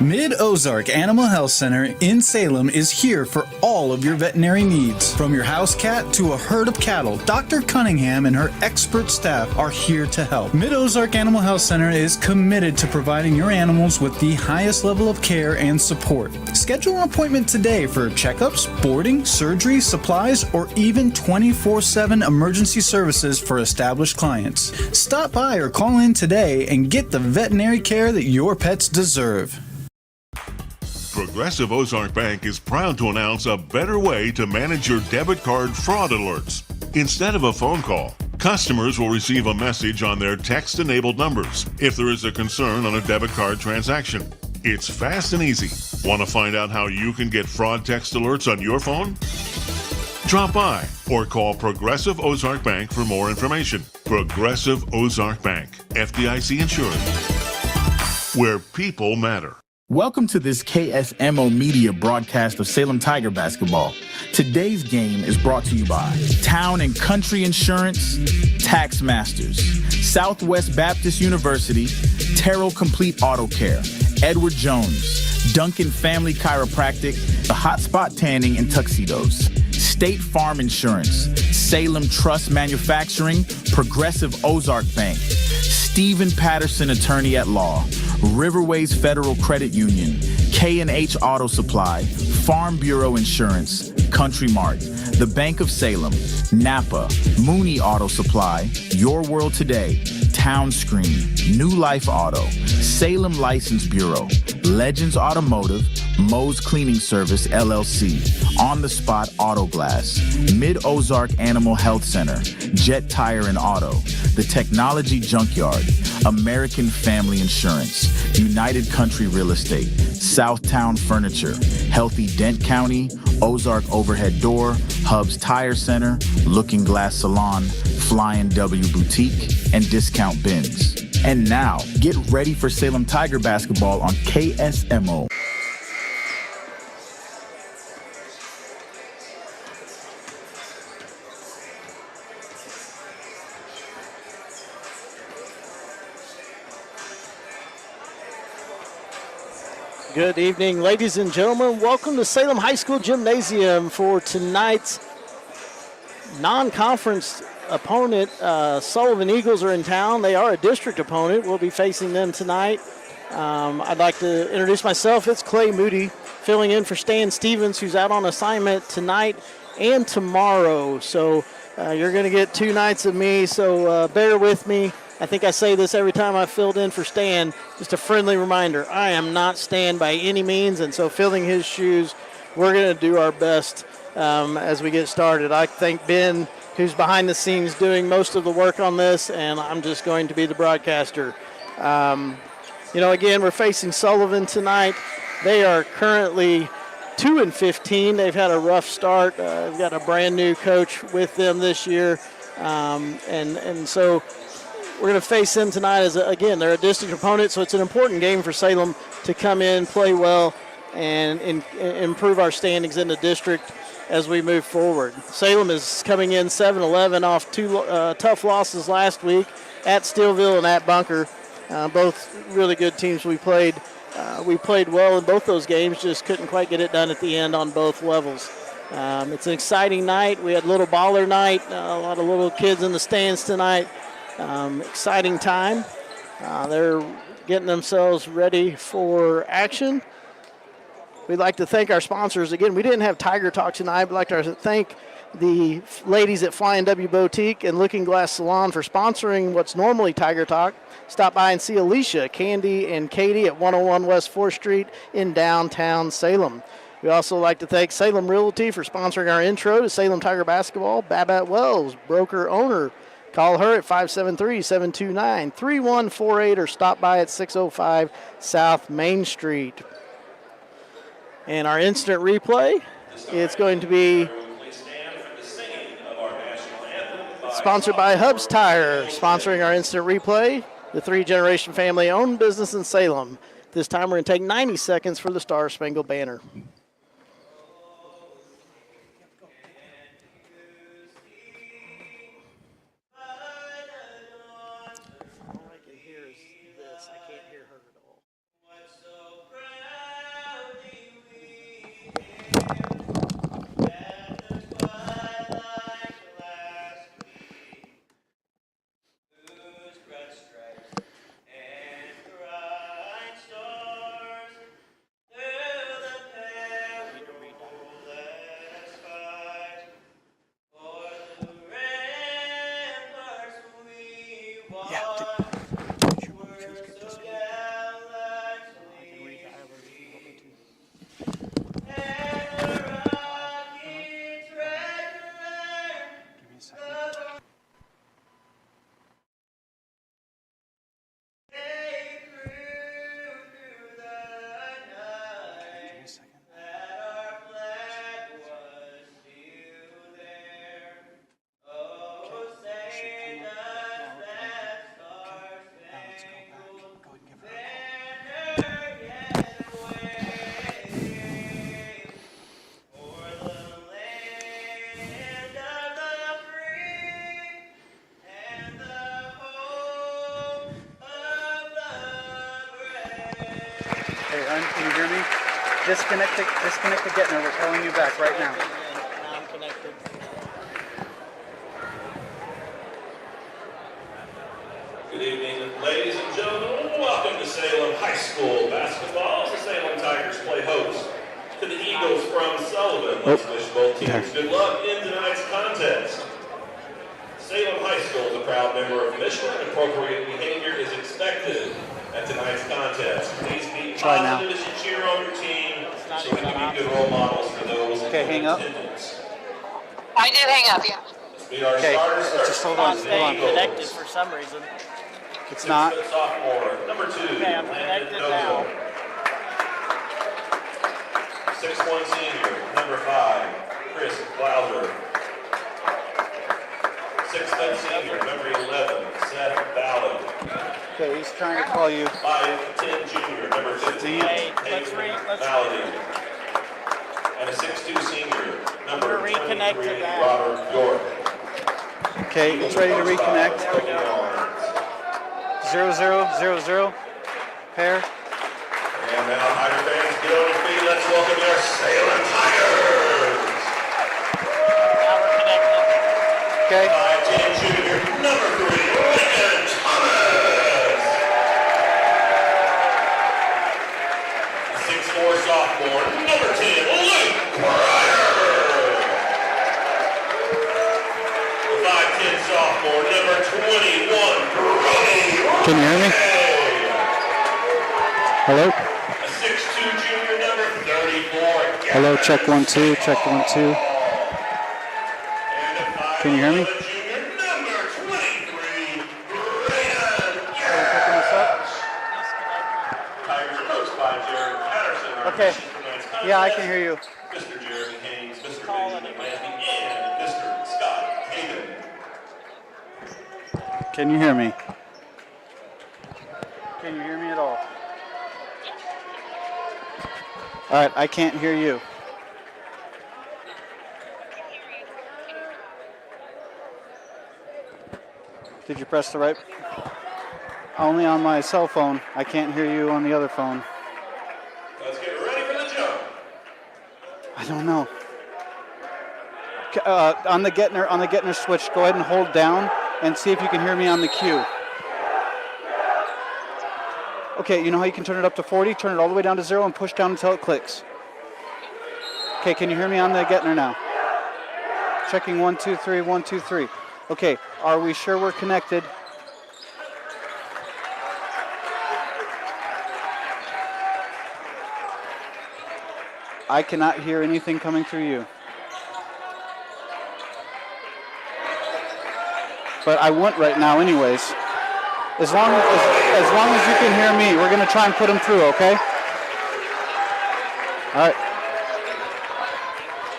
Mid-Ozark Animal Health Center in Salem is here for all of your veterinary needs. From your house cat to a herd of cattle, Dr. Cunningham and her expert staff are here to help. Mid-Ozark Animal Health Center is committed to providing your animals with the highest level of care and support. Schedule an appointment today for checkups, boarding, surgery, supplies, or even 24/7 emergency services for established clients. Stop by or call in today and get the veterinary care that your pets deserve. Progressive Ozark Bank is proud to announce a better way to manage your debit card fraud alerts. Instead of a phone call, customers will receive a message on their text-enabled numbers if there is a concern on a debit card transaction. It's fast and easy. Want to find out how you can get fraud text alerts on your phone? Drop by or call Progressive Ozark Bank for more information. Progressive Ozark Bank, FDIC insured, where people matter. Welcome to this KSMO media broadcast of Salem Tiger basketball. Today's game is brought to you by Town and Country Insurance, Tax Masters, Southwest Baptist University, Terrell Complete Auto Care, Edward Jones, Duncan Family Chiropractic, The Hot Spot Tanning and Tuxedos, State Farm Insurance, Salem Trust Manufacturing, Progressive Ozark Bank, Stephen Patterson Attorney at Law, Riverways Federal Credit Union, K&H Auto Supply, Farm Bureau Insurance, Country Mart, the Bank of Salem, Napa, Mooney Auto Supply, Your World Today, Town Screen, New Life Auto, Salem License Bureau, Legends Automotive, Moe's Cleaning Service, LLC, On the Spot Auto Glass, Mid-Ozark Animal Health Center, Jet Tire and Auto, The Technology Junkyard, American Family Insurance, United Country Real Estate, Southtown Furniture, Healthy Dent County, Ozark Overhead Door, Hub's Tire Center, Looking Glass Salon, Flying W Boutique, and Discount Bins. And now, get ready for Salem Tiger basketball on KSMO. Good evening, ladies and gentlemen. Welcome to Salem High School Gymnasium for tonight's non-conference opponent. Sullivan Eagles are in town. They are a district opponent. We'll be facing them tonight. I'd like to introduce myself. It's Clay Moody filling in for Stan Stevens, who's out on assignment tonight and tomorrow. So you're going to get 2 nights of me, so bear with me. I think I say this every time I filled in for Stan. Just a friendly reminder, I am not Stan by any means, and so filling his shoes, we're going to do our best as we get started. I thank Ben, who's behind the scenes doing most of the work on this, and I'm just going to be the broadcaster. Again, we're facing Sullivan tonight. They are currently 2-15. They've had a rough start. They've got a brand new coach with them this year, and so we're going to face them tonight again, they're a district opponent, so it's an important game for Salem to come in, play well, and improve our standings in the district as we move forward. Salem is coming in 7-11 off 2 tough losses last week at Steelville and at Bunker. Both really good teams we played. We played well in both those games, just couldn't quite get it done at the end on both levels. It's an exciting night. We had little baller night, a lot of little kids in the stands tonight. Exciting time. They're getting themselves ready for action. We'd like to thank our sponsors. Again, we didn't have Tiger Talk tonight. We'd like to thank the ladies at Flying W Boutique and Looking Glass Salon for sponsoring what's normally Tiger Talk. Stop by and see Alicia, Candy, and Katie at 101 West 4th Street in downtown Salem. We also like to thank Salem Realty for sponsoring our intro to Salem Tiger basketball. Babette Wells, broker owner. Call her at 573-729-3148 or stop by at 605 South Main Street. And our instant replay, it's going to be sponsored by Hub's Tire, sponsoring our instant replay, the 3-generation family-owned business in Salem. This time we're going to take 90 seconds for the Star Spangled Banner. All I can hear is this. I can't hear her at all. Hey, hon, can you hear me? Disconnect the Getner. We're calling you back right now. I'm connected. Good evening, ladies and gentlemen. Welcome to Salem High School basketball as the Salem Tigers play host to the Eagles from Sullivan. Let's wish both teams good luck in tonight's contest. Salem High School is a proud member of Michelin. Appropriate behavior is expected at tonight's contest. Please be positive as you cheer on your team so we can be good role models for those in attendance. I did hang up, yeah. Let's meet our starters. Just hold on. Connected for some reason. It's not. Sophomore, number 2. Okay, I'm connected now. 6'1" senior, number 5, Chris Glauser. 6'10" senior, number 11, Seth Ballard. Okay, he's trying to call you. 5'10" junior, number 15, Hayden Ballard. And a 6'2" senior, number 23, Robert York. Okay, it's ready to reconnect. 0-0-0-0. Pair. And now, Tiger fans, get on your feet. Let's welcome your Salem Tigers. Now we're connected. Okay. 5'10" junior, number 3, Lincoln Thomas. 6'4" sophomore, number 10, Luke Pryor. The 5'10" sophomore, number 21, Brody. Can you hear me? Hello? A 6'2" junior, number 34. Hello, check 1 2, check 1 2. Can you hear me? Junior, number 23, Brayden. Picking us up? Tigers are coached by Jared Patterson. Our Okay. coach for tonight's contest, Yeah, I can hear you. Mr. Jeremy Haynes, Mr. Benjamin Lampy, and Mr. Scott Hagan. Can you hear me? Can you hear me at all? All right, I can't hear you. Did you press the right? Only on my cell phone. I can't hear you on the other phone. Let's get ready for the jump. I don't know. On the Getner switch, go ahead and hold down and see if you can hear me on the cue. Okay, you know how you can turn it up to 40? Turn it all the way down to 0 and push down until it clicks. Okay, can you hear me on the Getner now? Checking 1 2 3 1 2 3. Okay, are we sure we're connected? I cannot hear anything coming through you. But I want right now anyways. As long as you can hear me, we're going to try and put them through, okay? All right.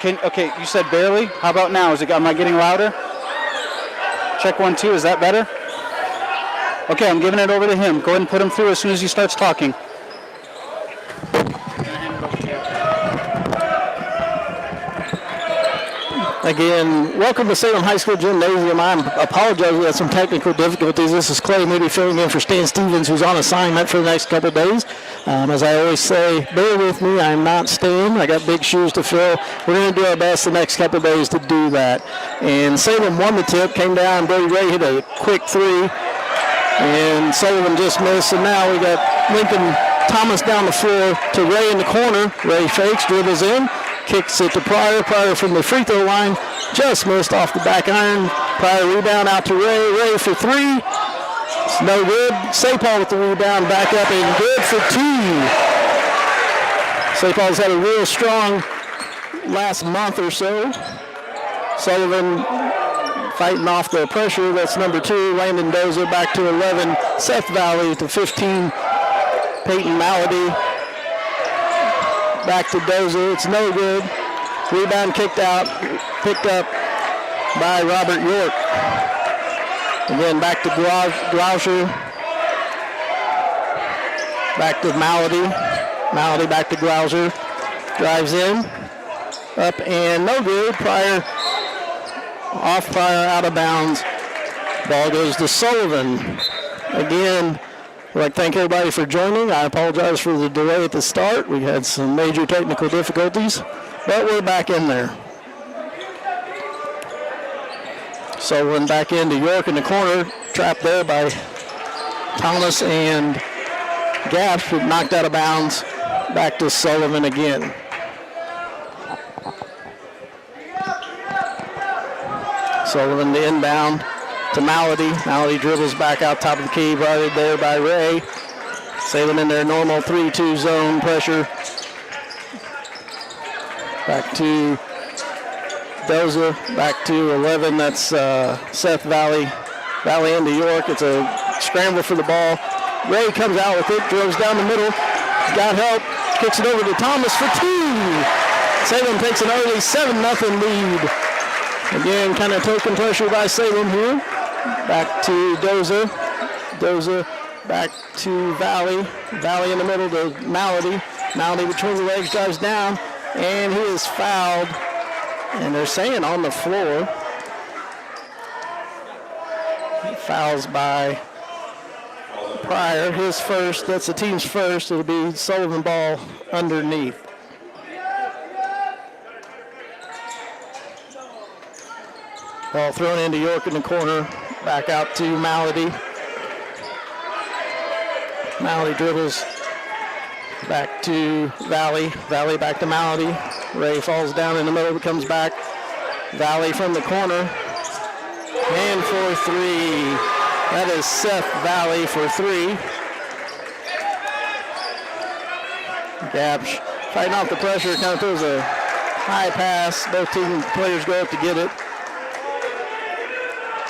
Okay, you said barely. How about now? Am I getting louder? Check 1 2. Is that better? Okay, I'm giving it over to him. Go ahead and put him through as soon as he starts talking. Again, welcome to Salem High School Gymnasium. I apologize, we had some technical difficulties. This is Clay Moody filling in for Stan Stevens, who's on assignment for the next couple of days. As I always say, bear with me, I'm not Stan. I got big shoes to fill. We're going to do our best the next couple of days to do that. And Salem won the tip, came down, Brady Ray hit a quick 3, and Sullivan just missed. And now we got Lincoln Thomas down the floor to Ray in the corner. Ray fakes, dribbles in. Kicks it to Pryor. Pryor from the free throw line. Just missed off the back iron. Pryor rebound out to Ray. Ray for 3. It's no good. Sapal with the rebound. Back up and good for 2. Sapal's had a real strong last month or so. Sullivan fighting off the pressure. That's number 2. Landon Dozer back to 11. Seth Valley to 15. Peyton Malady. Back to Dozer, it's no good. Rebound kicked out, picked up by Robert York. Again, back to Groucher. Back to Malady. Malady back to Groucher. Drives in. Up and no good. Pryor, off Pryor, out of bounds. Ball goes to Sullivan. Again, I'd like to thank everybody for joining. I apologize for the delay at the start. We had some major technical difficulties, but we're back in there. Sullivan back into York in the corner, trapped there by Thomas and Gaps, but knocked out of bounds. Back to Sullivan again. Sullivan the inbound to Malady. Malady dribbles back out top of the key, right there by Ray. Salem in their normal 3-2 zone pressure. Back to Doza, back to 11. That's Seth Valley. Valley into York. It's a scramble for the ball. Ray comes out with it, dribbles down the middle. Got help, kicks it over to Thomas for 2. Salem takes an early 7-0 lead. Again, kind of token pressure by Salem here. Back to Doza. Doza back to Valley. Valley in the middle to Malady. Malady between the legs, drives down, and he is fouled. And they're saying on the floor. Fouls by Pryor. His first, that's the team's first. It'll be Sullivan ball underneath. Ball thrown into York in the corner. Back out to Malady. Malady dribbles back to Valley. Valley back to Malady. Ray falls down in the middle, but comes back. Valley from the corner. And for 3. That is Seth Valley for 3. Gapsch fighting off the pressure. Kind of throws a high pass. Both team players go up to get it.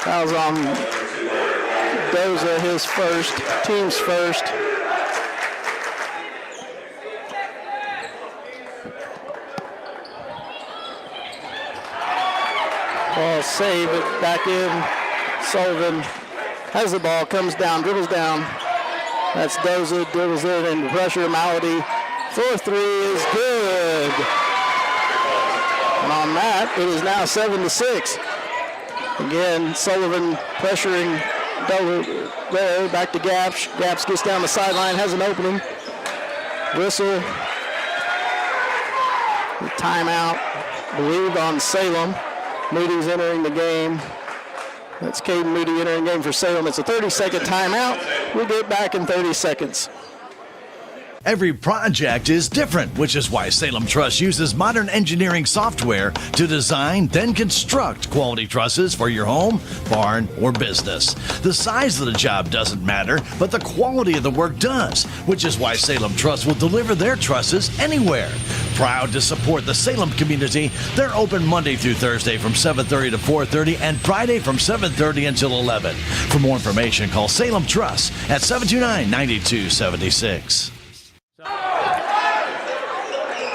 Fouls on Doza, his first, team's first. Ball saved, but back in. Sullivan has the ball, comes down, dribbles down. That's Doza, dribbles in, and pressure Malady. 4-3 is good. And on that, it is now 7-6. Again, Sullivan pressuring Doza there, back to Gapsch. Gapsch gets down the sideline, has an opening. Whistle. The timeout, I believe, on Salem. Moody's entering the game. That's Caden Moody entering the game for Salem. It's a 30-second timeout. We'll get back in 30 seconds. Every project is different, which is why Salem Truss uses modern engineering software to design, then construct quality trusses for your home, barn, or business. The size of the job doesn't matter, but the quality of the work does, which is why Salem Truss will deliver their trusses anywhere. Proud to support the Salem community, they're open Monday through Thursday from 7:30 to 4:30 and Friday from 7:30 until 11. For more information, call Salem Truss at 729-9276.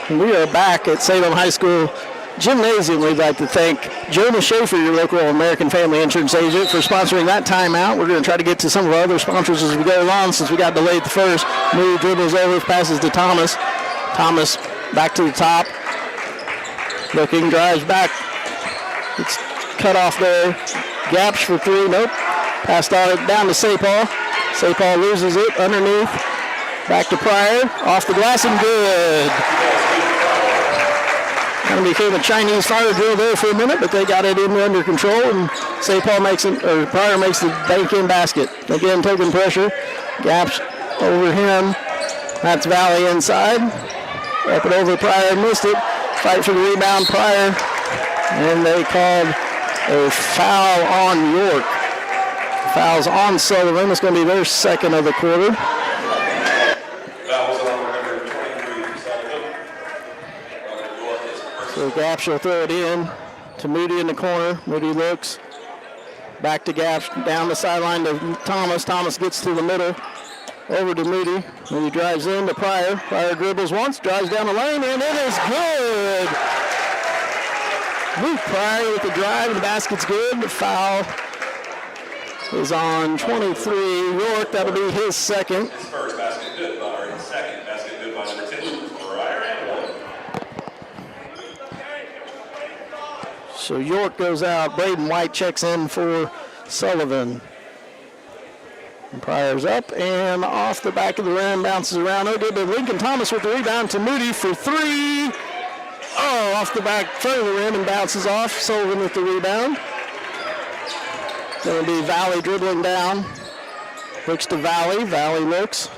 We are back at Salem High School Gymnasium. We'd like to thank Jonah Schaefer, your local American Family Insurance agent, for sponsoring that timeout. We're going to try to get to some of our other sponsors as we go along since we got delayed the first. Moody dribbles over, passes to Thomas. Thomas back to the top. Looking, drives back. It's cut off there. Gapsch for 3, nope. Passed on it down to Sapal. Sapal loses it underneath. Back to Pryor, off the glass and good. Kind of became a Chinese fire drill there for a minute, but they got it under control, and Pryor makes the bank-in basket. Again, taking pressure. Gapsch over him. That's Valley inside. Up and over Pryor, missed it. Fight for the rebound, Pryor. And they called a foul on York. Fouls on Sullivan. It's going to be their second of the quarter. So Gapsch will throw it in to Moody in the corner. Moody looks. Back to Gapsch, down the sideline to Thomas. Thomas gets to the middle. Over to Moody. Moody drives in to Pryor. Pryor dribbles once, drives down the lane, and it is good. Luke Pryor with the drive, the basket's good. The foul is on 23 York. That'll be his second. His first basket good by his second basket good by number 2, Pryor and 1. So York goes out. Braden White checks in for Sullivan. Pryor's up and off the back of the rim, bounces around. No good, but Lincoln Thomas with the rebound to Moody for three. Oh, off the back front of the rim and bounces off. Sullivan with the rebound. Going to be Valley dribbling down. Looks to Valley. Valley looks.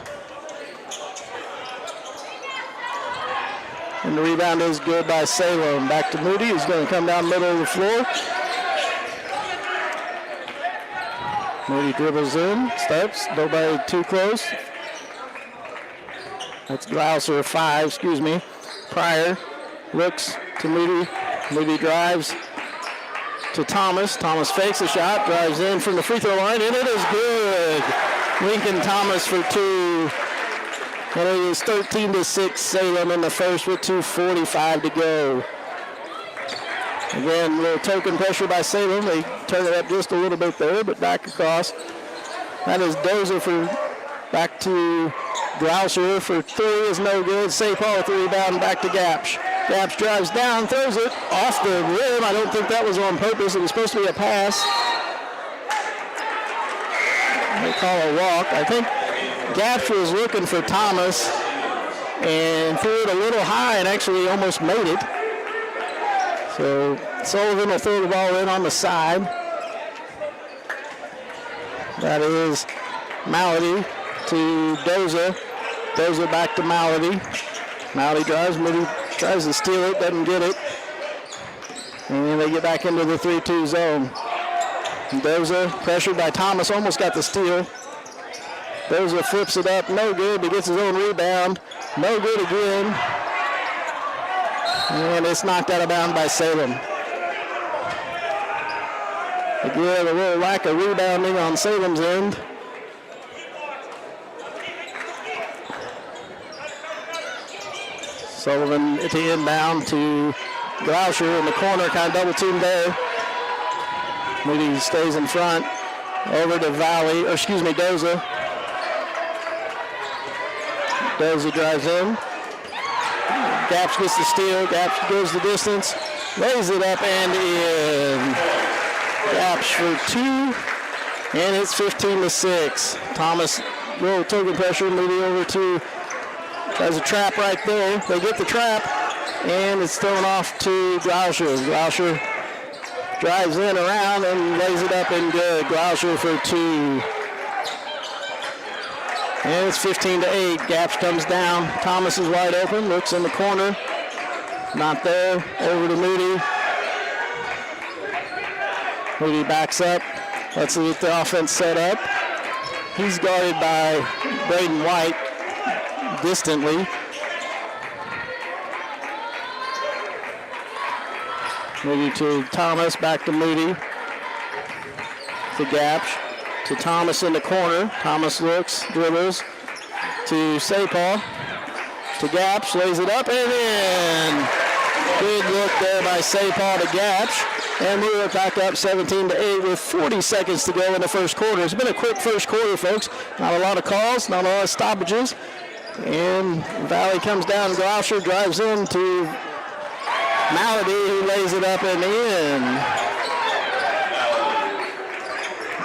And the rebound is good by Salem. Back to Moody. He's going to come down the middle of the floor. Moody dribbles in, steps, nobody too close. That's Glouser, 5, Pryor looks to Moody. Moody drives to Thomas. Thomas fakes a shot, drives in from the free throw line, and it is good. Lincoln Thomas for 2. And it is 13-6 Salem in the first with 2:45 to go. Again, a little token pressure by Salem. They turn it up just a little bit there, but back across. That is Dozer for back to Glouser for 3 is no good. St. Paul with the rebound, back to Gapsch. Gapsch drives down, throws it off the rim. I don't think that was on purpose. It was supposed to be a pass. They call a walk. I think Gapsch was looking for Thomas and threw it a little high and actually almost made it. So Sullivan will throw the ball in on the side. That is Malady to Doza. Doza back to Malady. Malady drives, Moody tries to steal it, doesn't get it. And they get back into the 3-2 zone. Doza pressured by Thomas, almost got the steal. Doza flips it up, no good, but gets his own rebound. No good again. And it's knocked out of bounds by Salem. Again, a little lack of rebounding on Salem's end. Sullivan at the inbound to Glouser in the corner, kind of double teamed there. Moody stays in front. Over to Doza. Doza drives in. Gapsch gets the steal. Gapsch goes the distance. Lays it up and in. Gapsch for 2. And it's 15-6. Thomas, little token pressure. Moody over to, tries a trap right there. They get the trap. And it's thrown off to Glouser. Glouser drives in around and lays it up and good. Glouser for 2. And it's 15-8. Gapsch comes down. Thomas is wide open. Looks in the corner. Not there. Over to Moody. Moody backs up. Let's get the offense set up. He's guarded by Braden White distantly. Moody to Thomas. Back to Moody. To Gapsch. To Thomas in the corner. Thomas looks, dribbles to St. Paul. To Gapsch, lays it up and in. Good look there by St. Paul to Gapsch. And we're back up 17-8 with 40 seconds to go in the first quarter. It's been a quick first quarter, folks. Not a lot of calls, not a lot of stoppages. And Valley comes down. Glouser drives in to Malady, who lays it up and in.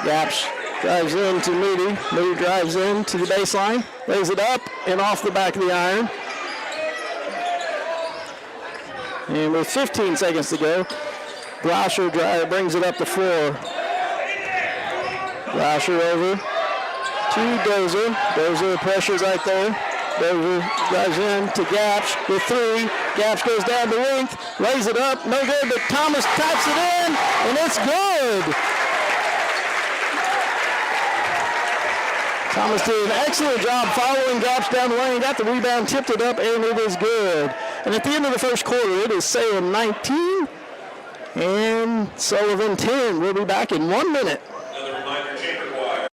Gapsch drives in to Moody. Moody drives in to the baseline, lays it up and off the back of the iron. And with 15 seconds to go, Glouser brings it up the floor. Glouser over to Dozer. Dozer pressure right there. Dozer drives in to Gapsch with 3. Gapsch goes down the length, lays it up, no good, but Thomas taps it in, and it's good. Thomas did an excellent job following Gapsch down the lane, got the rebound, tipped it up, and it is good. And at the end of the first quarter, it is Salem 19 and Sullivan 10. We'll be back in 1 minute.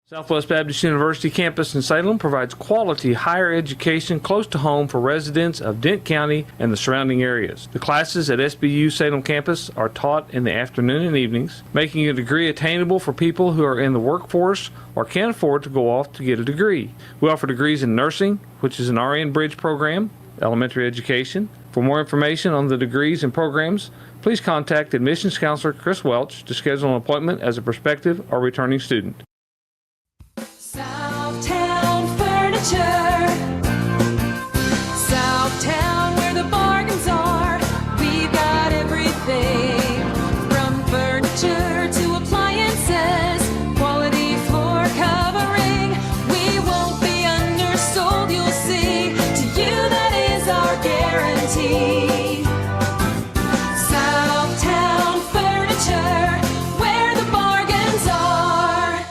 Southwest Baptist University campus in Salem provides quality higher education close to home for residents of Dent County and the surrounding areas. The classes at SBU Salem campus are taught in the afternoon and evenings, making a degree attainable for people who are in the workforce or can't afford to go off to get a degree. We offer degrees in nursing, which is an RN Bridge program, elementary education. For more information on the degrees and programs, please contact admissions counselor Chris Welch to schedule an appointment as a prospective or returning student. Sound Furniture. Southtown, where the bargains are. We've got everything from furniture to appliances. Quality floor covering. We won't be undersold, you'll see. To you, that is our guarantee. Southtown Furniture, where the bargains are.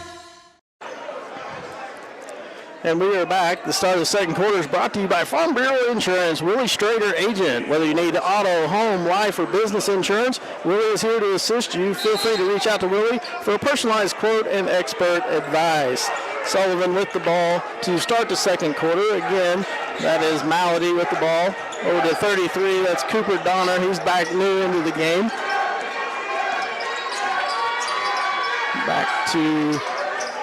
And we are back. The start of the second quarter is brought to you by Farm Bureau Insurance. Willie Strader, agent. Whether you need auto, home, life, or business insurance, Willie is here to assist you. Feel free to reach out to Willie for a personalized quote and expert advice. Sullivan with the ball to start the second quarter. Again, that is Malady with the ball. Over to 33, that's Cooper Donner. He's back new into the game. Back to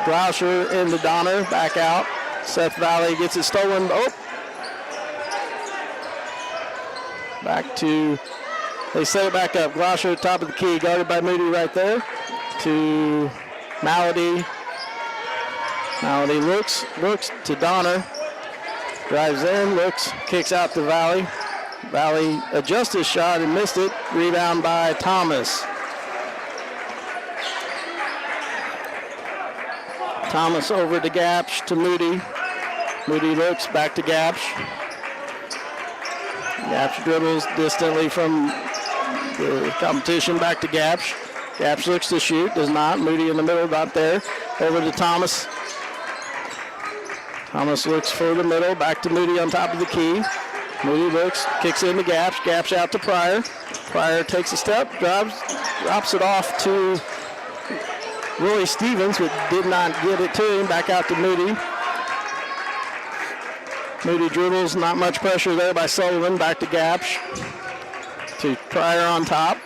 Groucher into Donner, back out. Seth Valley gets it stolen. Oh! Back to, they set it back up. Groucher at top of the key, guarded by Moody right there. To Malady. Malady looks to Donner. Drives in, looks, kicks out to Valley. Valley adjusts his shot and missed it. Rebound by Thomas. Thomas over to Gapsch to Moody. Moody looks back to Gapsch. Gapsch dribbles distantly from the competition back to Gapsch. Gapsch looks to shoot, does not. Moody in the middle, not there. Over to Thomas. Thomas looks for the middle, back to Moody on top of the key. Moody looks, kicks into Gapsch. Gapsch out to Pryor. Pryor takes a step, drops it off to Willie Stevens, but did not get it to him. Back out to Moody. Moody dribbles, not much pressure there by Sullivan. Back to Gapsch. To Pryor on top.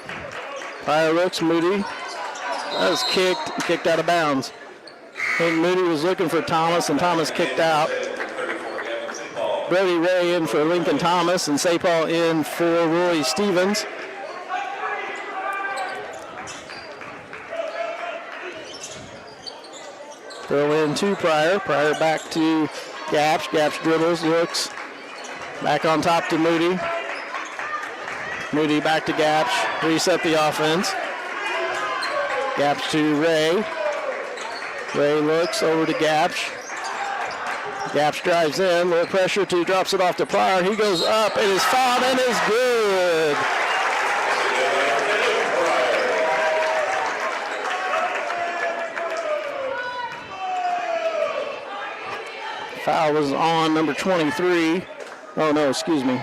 Pryor looks, Moody. That was kicked out of bounds. I think Moody was looking for Thomas, and Thomas kicked out. Brody Ray in for Lincoln Thomas, and St. Paul in for Willie Stevens. Throw in to Pryor. Pryor back to Gapsch. Gapsch dribbles, looks. Back on top to Moody. Moody back to Gapsch. Reset the offense. Gapsch to Ray. Ray looks over to Gapsch. Gapsch drives in. Little pressure to, drops it off to Pryor. He goes up and is fouled and is good. Foul was on number 23. Oh, no, excuse me.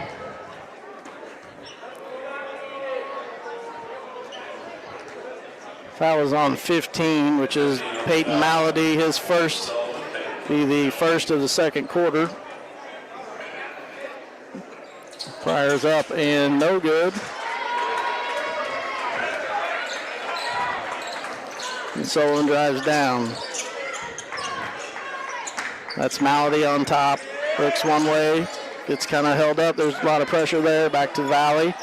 Foul was on 15, which is Peyton Malady, his first, be the first of the second quarter. Pryor's up and no good. And Sullivan drives down. That's Malady on top. Looks one way. Gets kind of held up. There's a lot of pressure there. Back to Valley.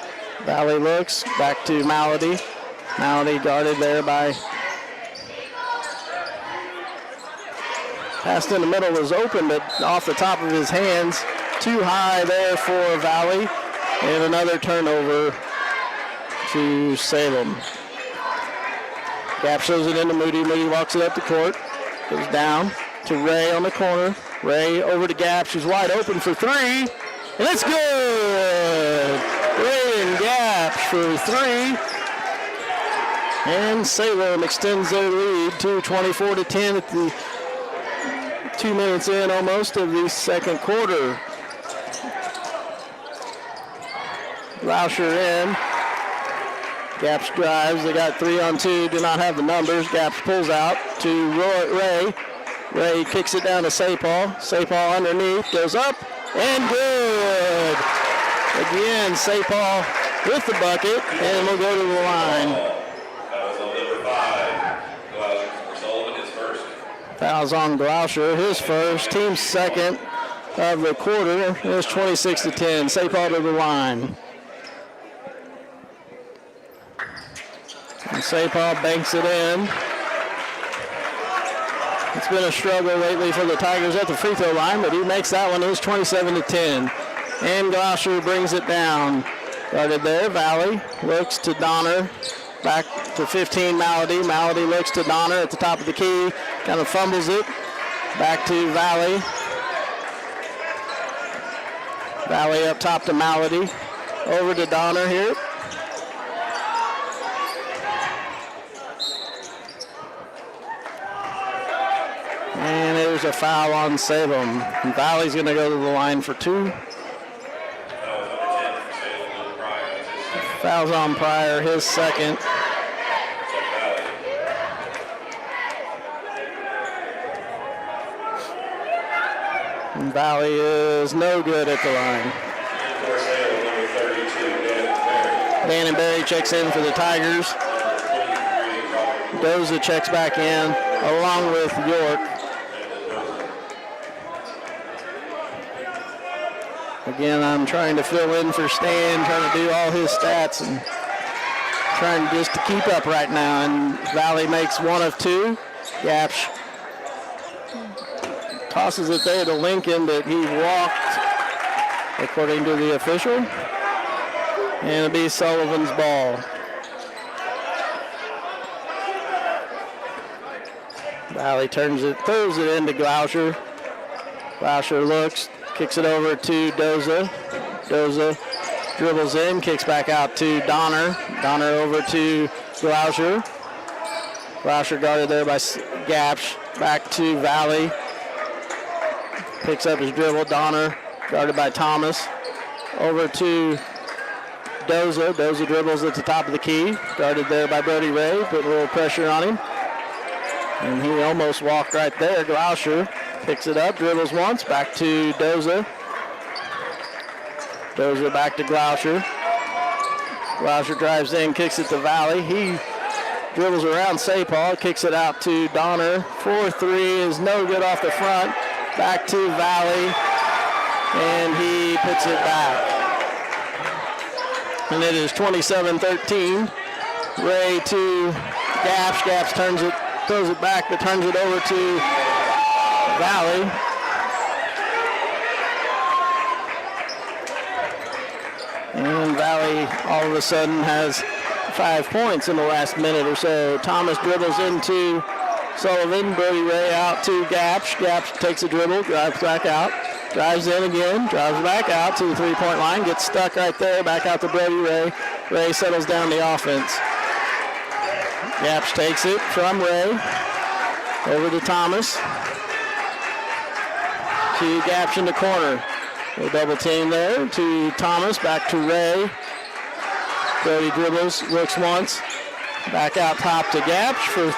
Valley looks. Back to Malady. Malady guarded there by. Pass in the middle was open, but off the top of his hands. Too high there for Valley. And another turnover to Salem. Gap shows it into Moody. Moody walks it up the court. Goes down to Ray on the corner. Ray over to Gapsch. She's wide open for three. And it's good. Ray and Gapsch for three. And Salem extends their lead to 24-10 at the 2 minutes in almost of the second quarter. Groucher in. Gapsch drives. They got 3-on-2. Do not have the numbers. Gapsch pulls out to Ray. Ray kicks it down to St. Paul. St. Paul underneath. Goes up. And good. Again, St. Paul with the bucket. And we'll go to the line. Fouls on Groucher. His first. Team's second of the quarter. It's 26-10. St. Paul to the line. And St. Paul banks it in. It's It's been a struggle lately for the Tigers at the free throw line, but he makes that one. It's 27-10. And Gloucester brings it down. Guarded there. Valley looks to Donner. Back to 15, Malady. Malady looks to Donner at the top of the key. Kind of fumbles it. Back to Valley. Valley up top to Malady. Over to Donner here. And there's a foul on Salem. Valley's going to go to the line for 2. Foul's on Pryor, his second. And Valley is no good at the line. Danenberry checks in for the Tigers. Doza checks back in along with York. Again, I'm trying to fill in for Stan, trying to do all his stats and trying just to keep up right now. And Valley makes 1 of 2. Gapsch tosses it there to Lincoln, but he walked, according to the official. And it'll be Sullivan's ball. Valley throws it into Gloucester. Gloucester looks, kicks it over to Doza. Doza dribbles in, kicks back out to Donner. Donner over to Gloucester. Gloucester guarded there by Gapsch. Back to Valley. Picks up his dribble. Donner guarded by Thomas. Over to Doza. Doza dribbles at the top of the key. Guarded there by Brody Ray. Put a little pressure on him. And he almost walked right there. Gloucester picks it up, dribbles once, back to Doza. Doza back to Gloucester. Gloucester drives in, kicks it to Valley. He dribbles around Sapal, kicks it out to Donner. 4-3 is no good off the front. Back to Valley, and he puts it back. And it is 27-13. Ray to Gapsch. Gapsch throws it back, but turns it over to Valley. And Valley all of a sudden has 5 points in the last minute or so. Thomas dribbles into Sullivan. Brody Ray out to Gapsch. Gapsch takes a dribble, drives back out. Drives in again, drives back out to the three-point line. Gets stuck right there, back out to Brody Ray. Ray settles down the offense. Gapsch takes it from Ray. Over to Thomas. To Gapsch in the corner. A double team there to Thomas, back to Ray. Brody dribbles, looks once. Back out top to Gapsch for,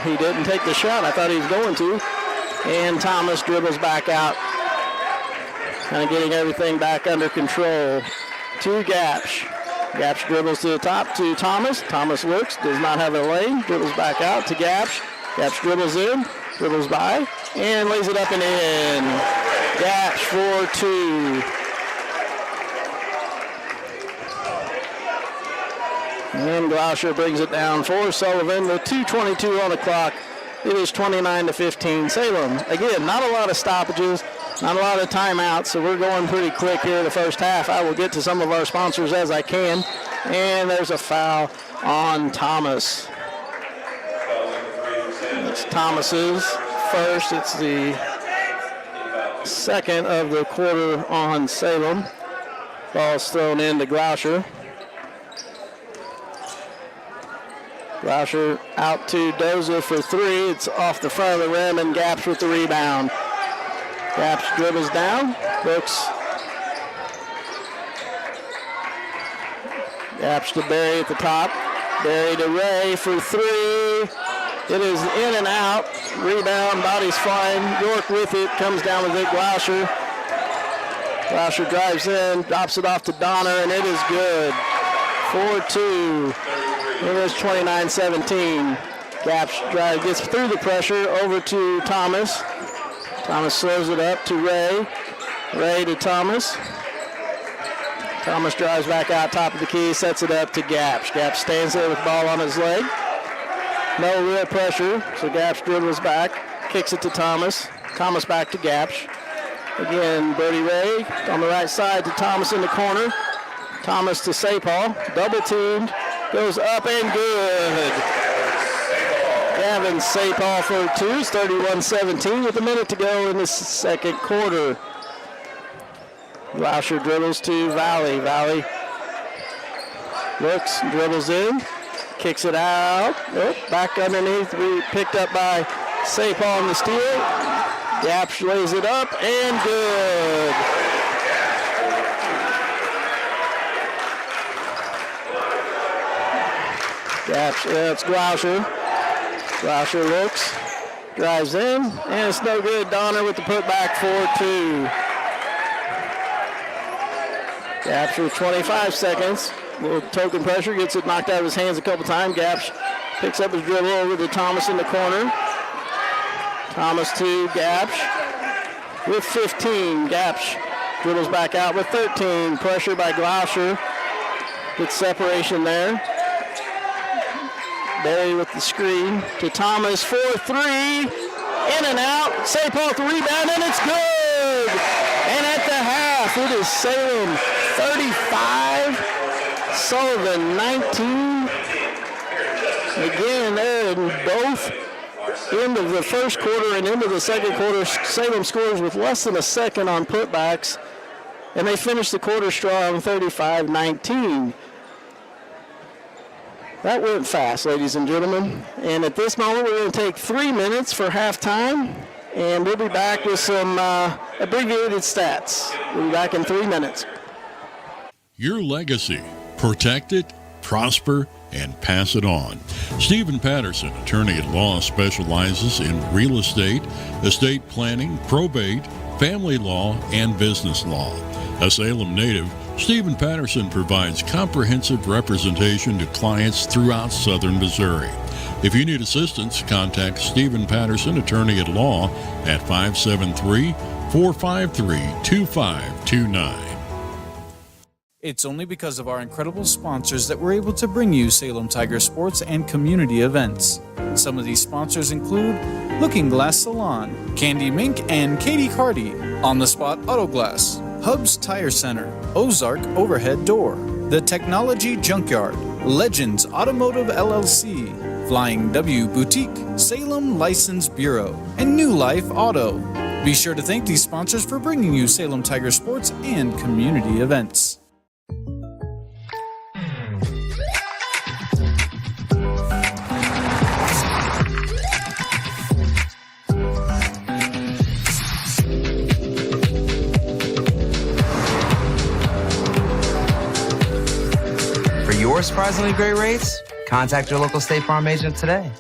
he didn't take the shot. I thought he was going to. And Thomas dribbles back out. Kind of getting everything back under control to Gapsch. Gapsch dribbles to the top to Thomas. Thomas looks, does not have a lane. Dribbles back out to Gapsch. Gapsch dribbles in, dribbles by, and lays it up and in. Gapsch for 2. And Gloucester brings it down for Sullivan with 2:22 on the clock. It is 29-15. Salem, again, not a lot of stoppages, not a lot of timeouts, so we're going pretty quick here the first half. I will get to some of our sponsors as I can. And there's a foul on Thomas. It's Thomas's first. It's the second of the quarter on Salem. Ball's thrown into Gloucester. Gloucester out to Doza for 3. It's off the front of the rim, and Gapsch with the rebound. Gapsch dribbles down, looks. Gapsch to Berry at the top. Berry to Ray for 3. It is in and out. Rebound, body's flying. York with it, comes down with it. Gloucester. Gloucester drives in, drops it off to Donner, and it is good. 4-2. It is 29-17. Gapsch drive gets through the pressure over to Thomas. Thomas slows it up to Ray. Ray to Thomas. Thomas drives back out top of the key, sets it up to Gapsch. Gapsch stands there with the ball on his leg. No real pressure, so Gapsch dribbles back. kicks it to Thomas. Thomas back to Gapsch. Again, Brody Ray on the right side to Thomas in the corner. Thomas to Sapal, double teamed, goes up and good. Gavin Sapal for two, it's 31-17 with a minute to go in the second quarter. Lauscher dribbles to Valley. Valley looks, dribbles in, kicks it out. Oh, back underneath, picked up by Sapal on the steal. Gapsch lays it up and good. Gapsch, it's Glauscher. Glauscher looks, drives in, and it's no good. Donner with the putback for two. Gapsch with 25 seconds. A little token pressure, gets it knocked out of his hands a couple times. Gapsch picks up his dribble over to Thomas in the corner. Thomas to Gapsch with 15. Gapsch dribbles back out with 13. Pressure by Glauscher. Gets separation there. Barry with the screen to Thomas for three. In and out. Sapal with the rebound, and it's good. And at the half, it is Salem 35, Sullivan 19. Again, they're in both end of the first quarter and into the second quarter. Salem scores with less than a second on putbacks, and they finish the quarter strong, 35-19. That went fast, ladies and gentlemen. And at this moment, we're going to take 3 minutes for halftime, and we'll be back with some abbreviated stats. We'll be back in 3 minutes. Your legacy. Protect it, prosper, and pass it on. Stephen Patterson, attorney at law, specializes in real estate, estate planning, probate, family law, and business law. A Salem native, Stephen Patterson provides comprehensive representation to clients throughout southern Missouri. If you need assistance, contact Stephen Patterson, attorney at law, at 573-453-2529. It's only because of our incredible sponsors that we're able to bring you Salem Tiger sports and community events. Some of these sponsors include Looking Glass Salon, Candy Mink and Katie Carty, On the Spot Auto Glass, Hubs Tire Center, Ozark Overhead Door, The Technology Junkyard, Legends Automotive LLC, Flying W Boutique, Salem License Bureau, and New Life Auto. Be sure to thank these sponsors for bringing you Salem Tiger sports and community events. Your surprisingly great rates? Contact your local State Farm agent today.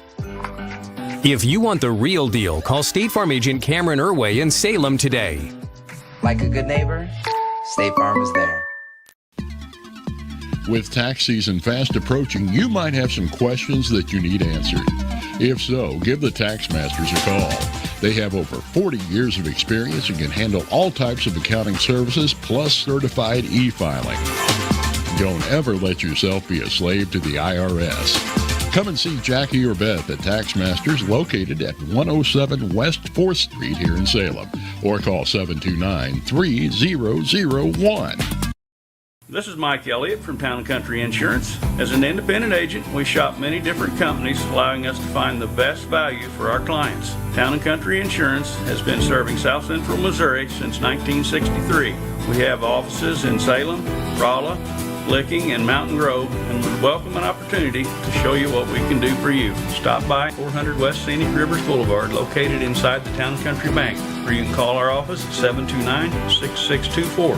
If you want the real deal, call State Farm agent Cameron Irway in Salem today. Like a good neighbor, State Farm is there. With tax season fast approaching, you might have some questions that you need answered. If so, give the Tax Masters a call. They have over 40 years of experience and can handle all types of accounting services plus certified e-filing. Don't ever let yourself be a slave to the IRS. Come and see Jackie or Beth at Tax Masters, located at 107 West 4th Street here in Salem, or call 729-3001. This is Mike Elliott from Town & Country Insurance. As an independent agent, we shop many different companies, allowing us to find the best value for our clients. Town & Country Insurance has been serving South Central Missouri since 1963. We have offices in Salem, Rolla, Licking, and Mountain Grove, and would welcome an opportunity to show you what we can do for you. Stop by 400 West Scenic Rivers Boulevard, located inside the Town & Country Bank, or you can call our office at 729-6624.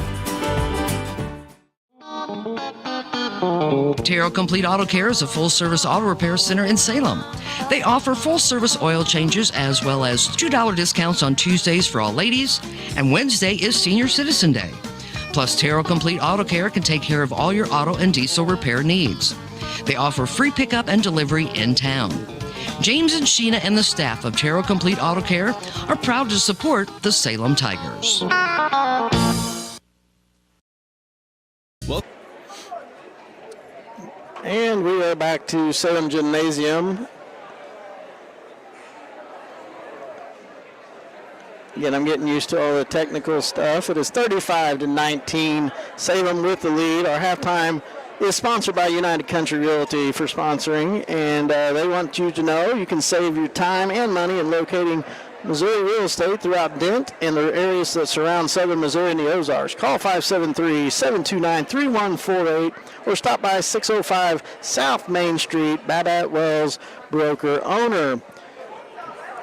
Terrell Complete Auto Care is a full-service auto repair center in Salem. They offer full-service oil changes as well as $2 discounts on Tuesdays for all ladies, and Wednesday is Senior Citizen Day. Plus, Terrell Complete Auto Care can take care of all your auto and diesel repair needs. They offer free pickup and delivery in town. James and Sheena and the staff of Terrell Complete Auto Care are proud to support the Salem Tigers. And we are back to Salem Gymnasium. Again, I'm getting used to all the technical stuff. It is 35-19. Salem with the lead. Our halftime is sponsored by United Country Realty for sponsoring, and they want you to know you can save your time and money in locating Missouri real estate throughout Dent and the areas that surround southern Missouri and the Ozarks. Call 573-729-3148 or stop by 605 South Main Street, Badat Wells, broker owner.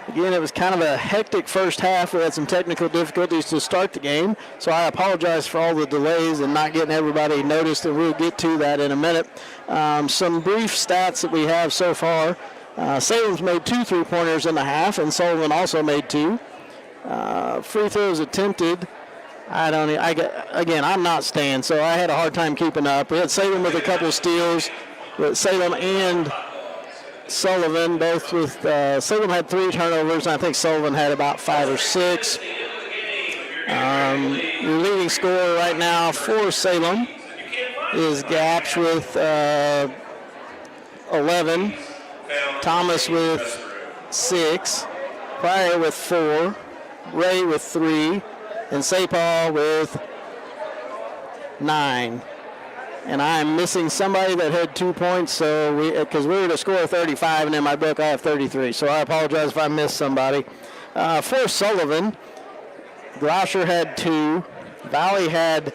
Again, it was kind of a hectic first half. We had some technical difficulties to start the game, so I apologize for all the delays and not getting everybody noticed, and we'll get to that in a minute. Some brief stats that we have so far. Salem's made 2 3-pointers in the half, and Sullivan also made 2. Free throws attempted. I'm not staying, so I had a hard time keeping up. We had Salem with a couple of steals, but Salem and Sullivan both with Salem had 3 turnovers, and I think Sullivan had about 5 or 6. Your leading scorer right now for Salem is Gaps with 11, Thomas with 6, Pryor with 4, Ray with 3, and St. Paul with 9. And I'm missing somebody that had 2 points, so because we were to score 35, and in my book I have 33. So I apologize if I missed somebody. For Sullivan, Grosher had 2, Valley had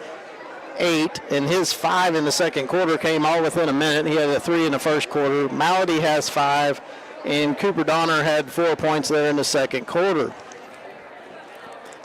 8, and his 5 in the second quarter came all within a minute. He had a 3 in the first quarter. Malady has 5, and Cooper Donner had 4 points there in the second quarter.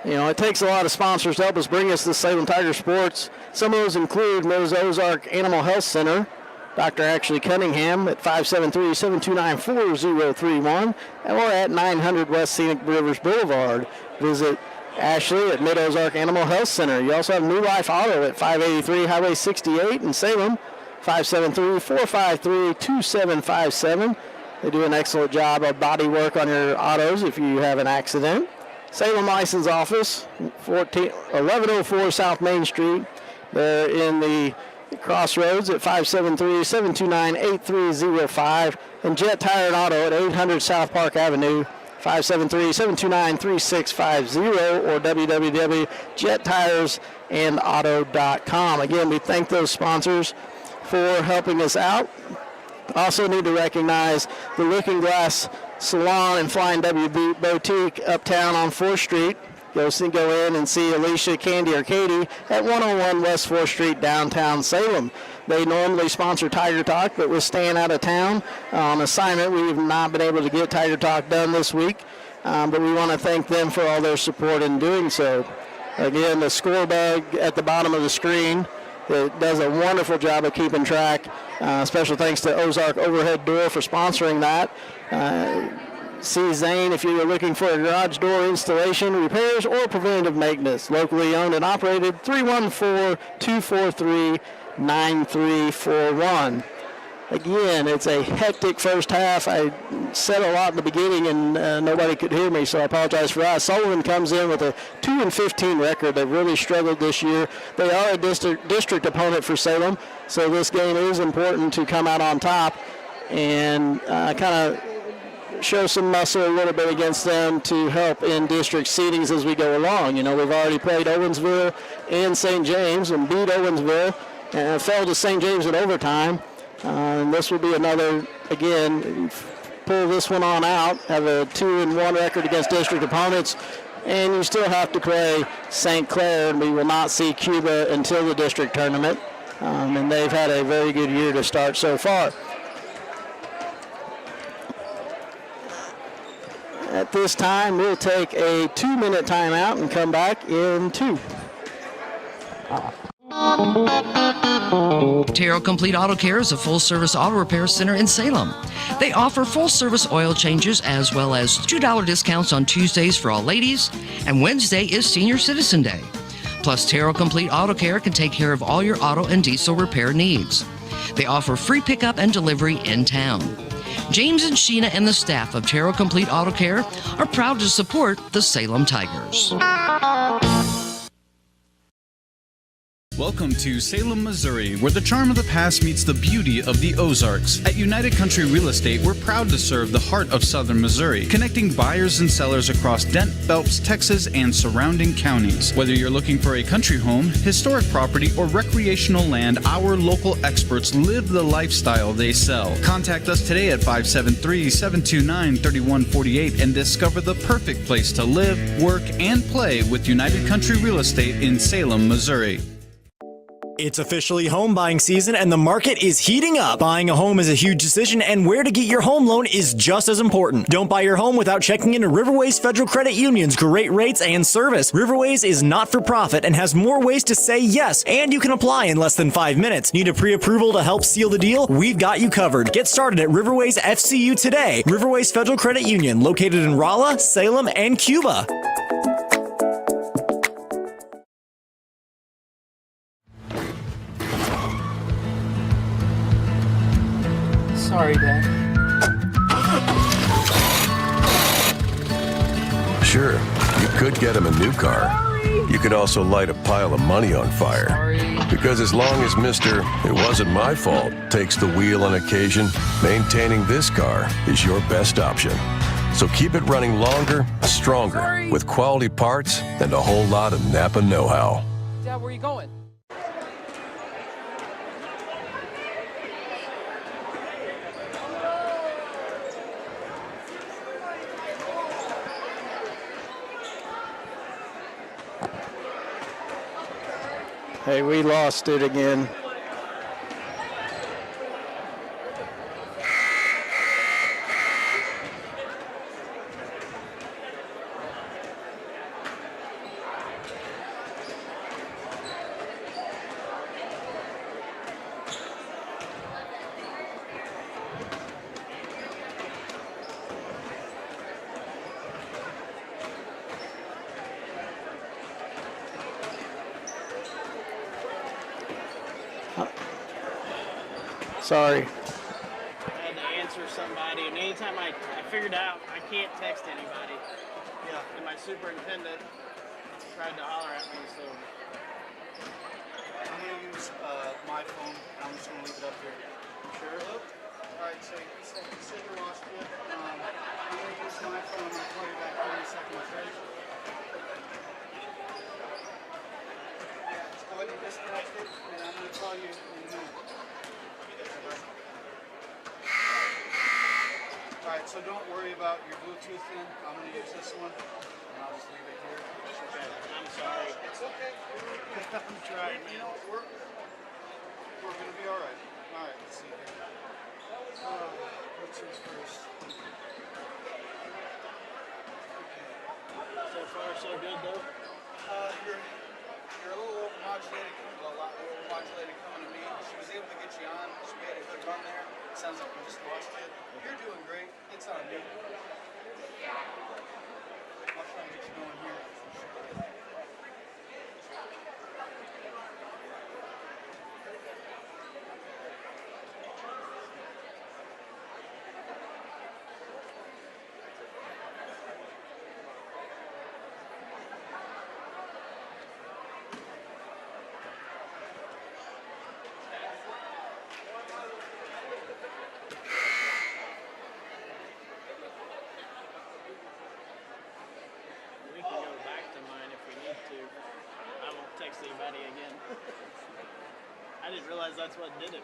You know, it takes a lot of sponsors to help us bring us to Salem Tiger Sports. Some of those include Mills Ozark Animal Health Center, Dr. Ashley Cunningham at 573-729-4031, or at 900 West Scenic Rivers Boulevard. Visit Ashley at Mid-Ozark Animal Health Center. You also have New Life Auto at 583 Highway 68 in Salem, 573-453-2757. They do an excellent job of body work on your autos if you have an accident. Salem License Office, 1104 South Main Street. They're in the Crossroads at 573-729-8305. And Jet Tire and Auto at 800 South Park Avenue, 573-729-3650, or www.jettiresandauto.com. Again, we thank those sponsors for helping us out. Also need to recognize the Looking Glass Salon and Flying W Boutique uptown on 4th Street. Go in and see Alicia, Candy, or Katie at 101 West 4th Street, downtown Salem. They normally sponsor Tiger Talk, but we're staying out of town on assignment. We have not been able to get Tiger Talk done this week, but we want to thank them for all their support in doing so. Again, the score bug at the bottom of the screen, it does a wonderful job of keeping track. Special thanks to Ozark Overhead Door for sponsoring that. See Zane if you're looking for a garage door installation, repairs, or preventative maintenance. Locally owned and operated, 314-243-9341. Again, it's a hectic first half. I said a lot in the beginning, and nobody could hear me, so I apologize for that. Sullivan comes in with a 2-15 record. They've really struggled this year. They are a district opponent for Salem, so this game is important to come out on top and kind of show some muscle a little bit against them to help in district seedings as we go along. You know, we've already played Owensville and St. James and beat Owensville and fell to St. James in overtime. And this will be another, again, pull this one on out, have a 2-1 record against district opponents, and you still have to play St. Clair, and we will not see Cuba until the district tournament. And they've had a very good year to start so far. At this time, we'll take a 2-minute timeout and come back in 2. Terrell Complete Auto Care is a full-service auto repair center in Salem. They offer full-service oil changes as well as $2 discounts on Tuesdays for all ladies, and Wednesday is Senior Citizen Day. Plus, Terrell Complete Auto Care can take care of all your auto and diesel repair needs. They offer free pickup and delivery in town. James and Sheena and the staff of Terrell Complete Auto Care are proud to support the Salem Tigers. Welcome to Salem, Missouri, where the charm of the past meets the beauty of the Ozarks. At United Country Real Estate, we're proud to serve the heart of southern Missouri, connecting buyers and sellers across Dent, Phelps, Texas, and surrounding counties. Whether you're looking for a country home, historic property, or recreational land, our local experts live the lifestyle they sell. Contact us today at 573-729-3148 and discover the perfect place to live, work, and play with United Country Real Estate in Salem, Missouri. It's officially home buying season and the market is heating up. Buying a home is a huge decision and where to get your home loan is just as important. Don't buy your home without checking into Riverways Federal Credit Union's great rates and service. Riverways is not for profit and has more ways to say yes, and you can apply in less than 5 minutes. Need a pre-approval to help seal the deal? We've got you covered. Get started at Riverways FCU today. Riverways Federal Credit Union, located in Rolla, Salem, and Cuba. Sorry, Dad. Sure, you could get him a new car. You could also light a pile of money on fire. Because as long as Mr. It wasn't my fault takes the wheel on occasion, maintaining this car is your best option. So keep it running longer, stronger, with quality parts and a whole lot of Napa know-how. Dad, where are you going? Hey, we lost it again. Sorry. I had to answer somebody, and anytime I figured out I can't text anybody. Yeah. And my superintendent tried to holler at me, so. I'm going to use my phone. I'm just going to leave it up here. Sure. All right, so you said you lost it. I'm going to use my phone. I'm going to call you back in a second, okay? Yeah, just go ahead and disconnect it, and I'm going to call you in a minute. Alright, so don't worry about your Bluetooth in. I'm going to use this one, and I'll just leave it here. Okay. I'm sorry. It's okay. I'm trying. You know, we're going to be alright. Alright, let's see here. Let's use first. Okay. So far, so good, though? You're a little overmodulated, a lot overmodulated coming to me. She was able to get you on, so we had a good run there. It sounds like we just lost you. You're doing great. It's on me. I'll try and get you going here. Text anybody again. I didn't realize that's what did it.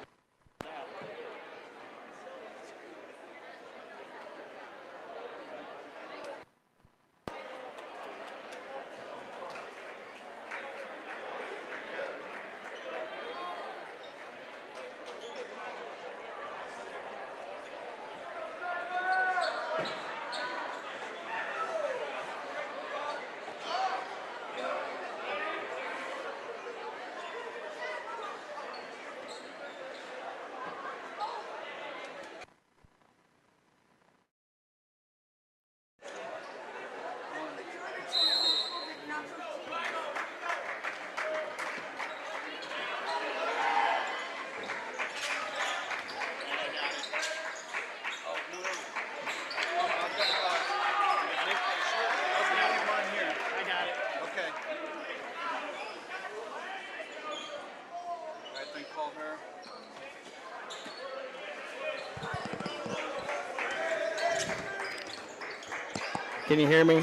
Can you hear me?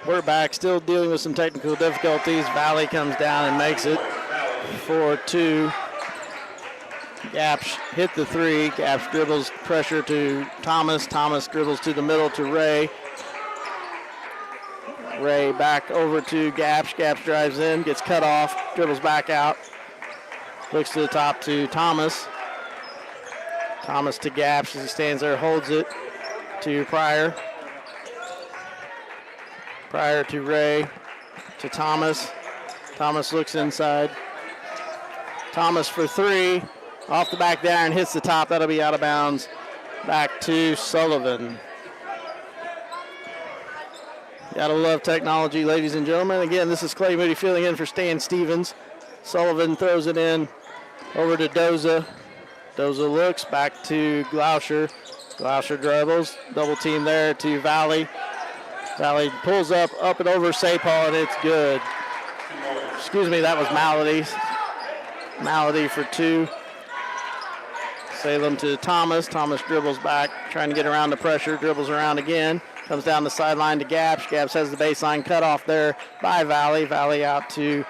We're back, still dealing with some technical difficulties. Valley comes down and makes it 4-2. Gapsh hit the three. Gapsh dribbles pressure to Thomas. Thomas dribbles to the middle to Ray. Ray back over to Gapsh. Gapsh drives in, gets cut off, dribbles back out. Looks to the top to Thomas. Thomas to Gapsh as he stands there, holds it to Pryor. Pryor to Ray, to Thomas. Thomas looks inside. Thomas for three. Off the back there and hits the top. That'll be out of bounds. Back to Sullivan. Gotta love technology, ladies and gentlemen. Again, this is Clay Moody filling in for Stan Stevens. Sullivan throws it in over to Doza. Doza looks back to Glauscher. Glauscher dribbles. Double team there to Valley. Valley pulls up and over Sapal, and it's good. Excuse me, that was Malady. Malady for two. Salem to Thomas. Thomas dribbles back, trying to get around the pressure. Dribbles around again. Comes down the sideline to Gapsh. Gapsh has the baseline cut off there by Valley. Valley out to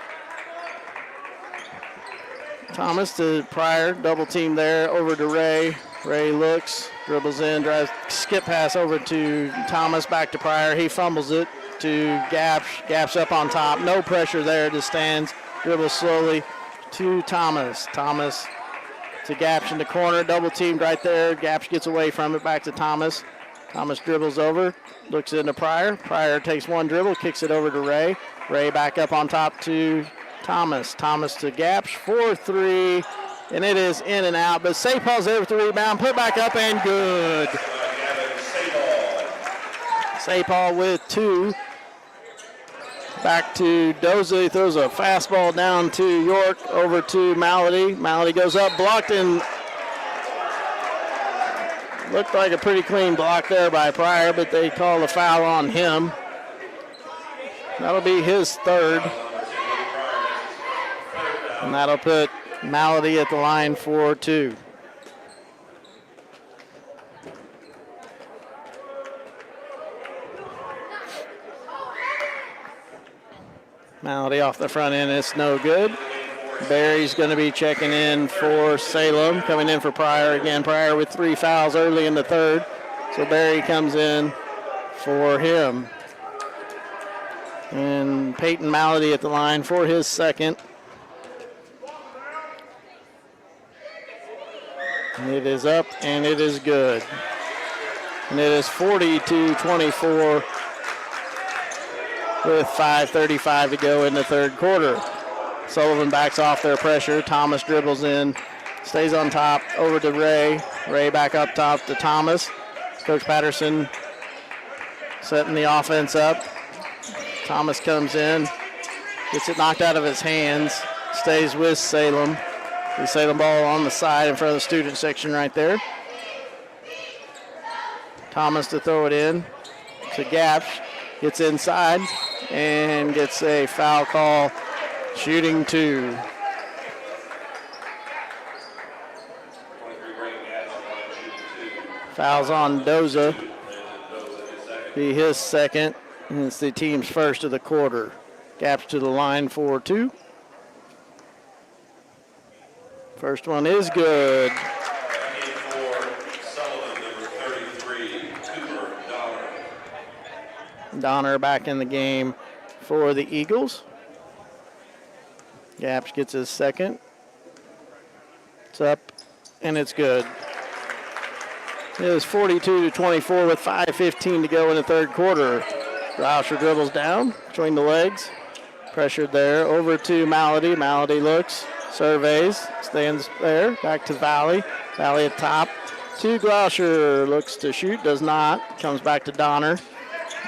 Thomas to Pryor. Double team there over to Ray. Ray looks, dribbles in, drives, skip pass over to Thomas, back to Pryor. He fumbles it to Gapsh. Gapsh up on top. No pressure there, just stands, dribbles slowly to Thomas. Thomas to Gapsh in the corner, double teamed right there. Gapsh gets away from it, back to Thomas. Thomas dribbles over, looks into Pryor. Pryor takes one dribble, kicks it over to Ray. Ray back up on top to Thomas. Thomas to Gapsh, 4-3. And it is in and out, but Sapal's there with the rebound, put back up and good. Sapal with two. Back to Doza, he throws a fastball down to York, over to Malady. Malady goes up, blocked, and looked like a pretty clean block there by Pryor, but they call a foul on him. That'll be his third. And that'll put Malady at the line for two. Malady off the front end, it's no good. Barry's going to be checking in for Salem, coming in for Pryor again. Pryor with 3 fouls early in the third, so Barry comes in for him. And Peyton Malady at the line for his second. And it is up, and it is good. And it is 40-24 with 5:35 to go in the third quarter. Sullivan backs off their pressure. Thomas dribbles in, stays on top, over to Ray. Ray back up top to Thomas. Coach Patterson setting the offense up. Thomas comes in, gets it knocked out of his hands, stays with Salem. The Salem ball on the side in front of the student section right there. Thomas to throw it in to Gapsh. Gets inside and gets a foul call. Shooting two. Fouls on Doza. Be his second. And it's the team's first of the quarter. Gapsh to the line for two. First one is good. Donner back in the game for the Eagles. Gapsh gets his second. It's up, and it's good. It is 42-24 with 5:15 to go in the third quarter. Glauscher dribbles down between the legs. Pressured there. Over to Malady. Malady looks, surveys, stands there. Back to Valley. Valley at top. To Glauscher. Looks to shoot, does not. Comes back to Donner.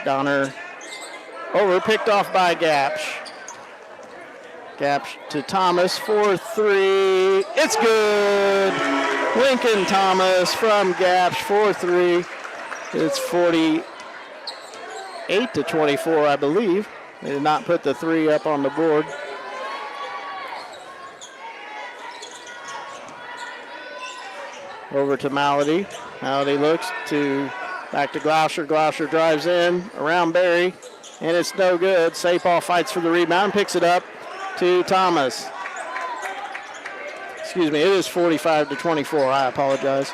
Donner over, picked off by Gapsh. Gapsh to Thomas for three. It's good. Lincoln Thomas from Gapsh for three. It's 48-24, I believe. They did not put the 3 up on the board. Over to Malady. Malady looks to back to Gloucester. Gloucester drives in around Berry, and it's no good. Sapal fights for the rebound, picks it up to Thomas. Excuse me, it is 45-24. I apologize.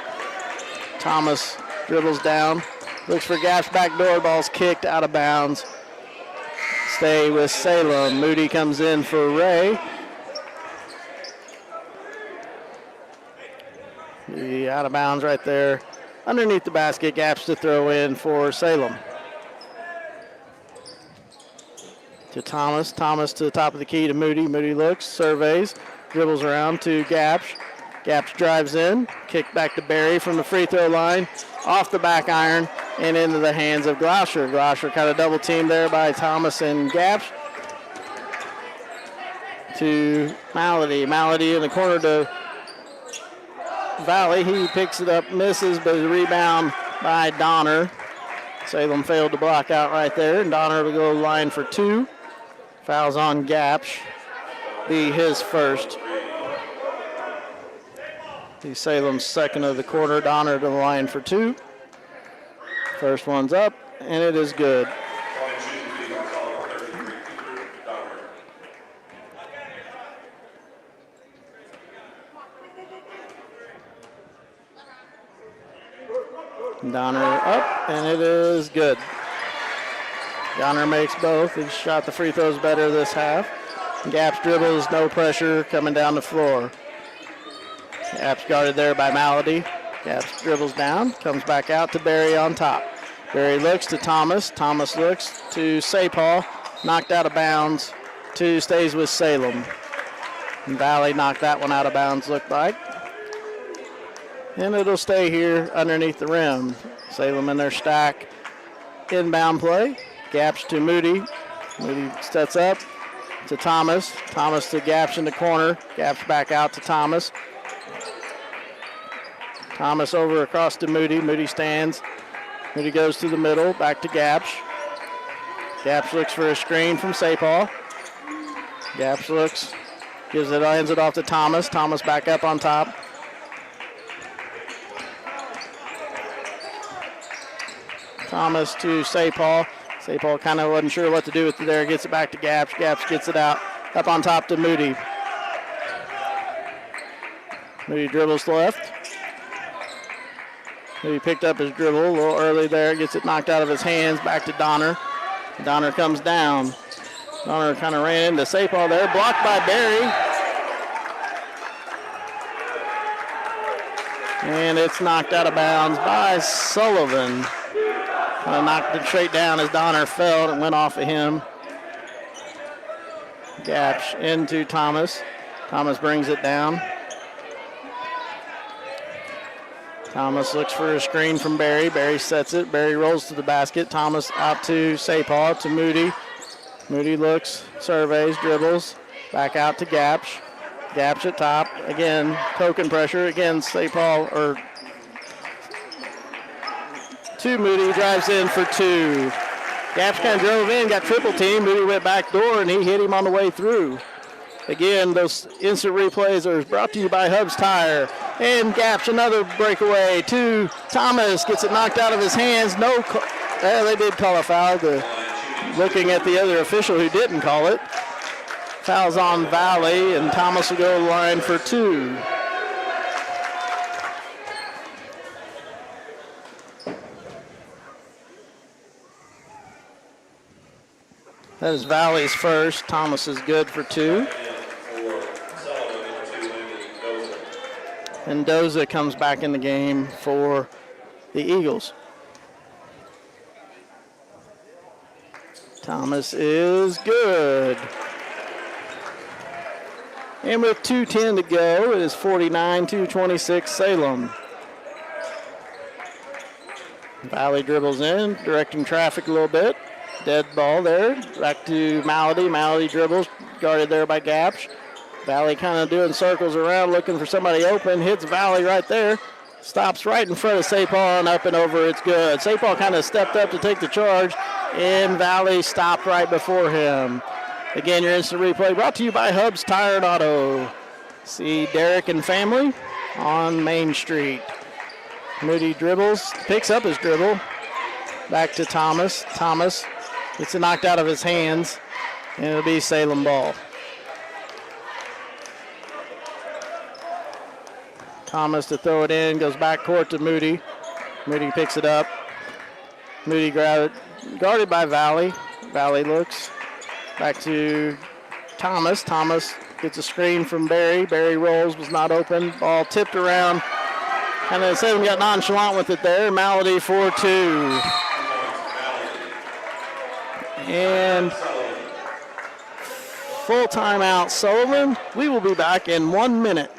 Thomas dribbles down, looks for Gaps backdoor, ball's kicked out of bounds. Stay with Salem. Moody comes in for Ray. Moody out of bounds right there. Underneath the basket, Gaps to throw in for Salem. To Thomas. Thomas to the top of the key to Moody. Moody looks, surveys, dribbles around to Gaps. Gaps drives in, kick back to Berry from the free throw line, off the back iron, and into the hands of Gloucester. Gloucester kind of double teamed there by Thomas and Gaps. To Malady. Malady in the corner to Valley. He picks it up, misses, but a rebound by Donner. Salem failed to block out right there, and Donner will go line for 2. Fouls on Gaps. Be his first. The Salem's second of the quarter. Donner to the line for 2. First one's up, and it is good. Donner up, and it is good. Donner makes both. He shot the free throws better this half. Gaps dribbles, no pressure, coming down the floor. Gaps guarded there by Malady. Gaps dribbles down, comes back out to Berry on top. Berry looks to Thomas. Thomas looks to Sapal. Knocked out of bounds. 2 stays with Salem. And Valley knocked that one out of bounds, looked like. And it'll stay here underneath the rim. Salem in their stack. Inbound play. Gaps to Moody. Moody sets up to Thomas. Thomas to Gaps in the corner. Gaps back out to Thomas. Thomas over across to Moody. Moody stands. Moody goes to the middle. Back to Gaps. Gaps looks for a screen from Sapal. Gaps looks. Hands it off to Thomas. Thomas back up on top. Thomas to Sapal. Sapal kind of wasn't sure what to do with it there. Gets it back to Gaps. Gaps gets it out. Up on top to Moody. Moody dribbles left. Moody picked up his dribble a little early there. Gets it knocked out of his hands. Back to Donner. Donner comes down. Donner kind of ran into Sapal there. Blocked by Berry. And it's knocked out of bounds by Sullivan. Knocked it straight down as Donner fell and went off of him. Gaps into Thomas. Thomas brings it down. Thomas looks for a screen from Berry. Berry sets it. Berry rolls to the basket. Thomas out to Sapal, to Moody. Moody looks, surveys, dribbles. Back out to Gaps. Gaps at top. Again, token pressure. Again, Sapal, or to Moody, drives in for 2. Gaps kind of drove in, got triple team. Moody went back door, and he hit him on the way through. Again, those instant replays are brought to you by Hub's Tire. And Gaps, another breakaway to Thomas. Gets it knocked out of his hands. They did call a foul. Looking at the other official who didn't call it. Fouls on Valley, and Thomas will go to the line for 2. That is Valley's first. Thomas is good for 2. Mendoza comes back in the game for the Eagles. Thomas is good. And with 2:10 to go, it is 49-26 Salem. Valley dribbles in, directing traffic a little bit. Dead ball there. Back to Malady. Malady dribbles, guarded there by Gaps. Valley kind of doing circles around, looking for somebody open. Hits Valley right there. Stops right in front of St. Paul and up and over. It's good. St. Paul kind of stepped up to take the charge, and Valley stopped right before him. Again, your instant replay brought to you by Hubs Tire and Auto. See Derek and family on Main Street. Moody dribbles, picks up his dribble. Back to Thomas. Thomas gets it knocked out of his hands, and it'll be Salem ball. Thomas to throw it in, goes back court to Moody. Moody picks it up. Moody guarded by Valley. Valley looks back to Thomas. Thomas gets a screen from Barry. Barry rolls, was not open. Ball tipped around. And then Salem got nonchalant with it there. Malady for 2. And full timeout, Sullivan. We will be back in 1 minute.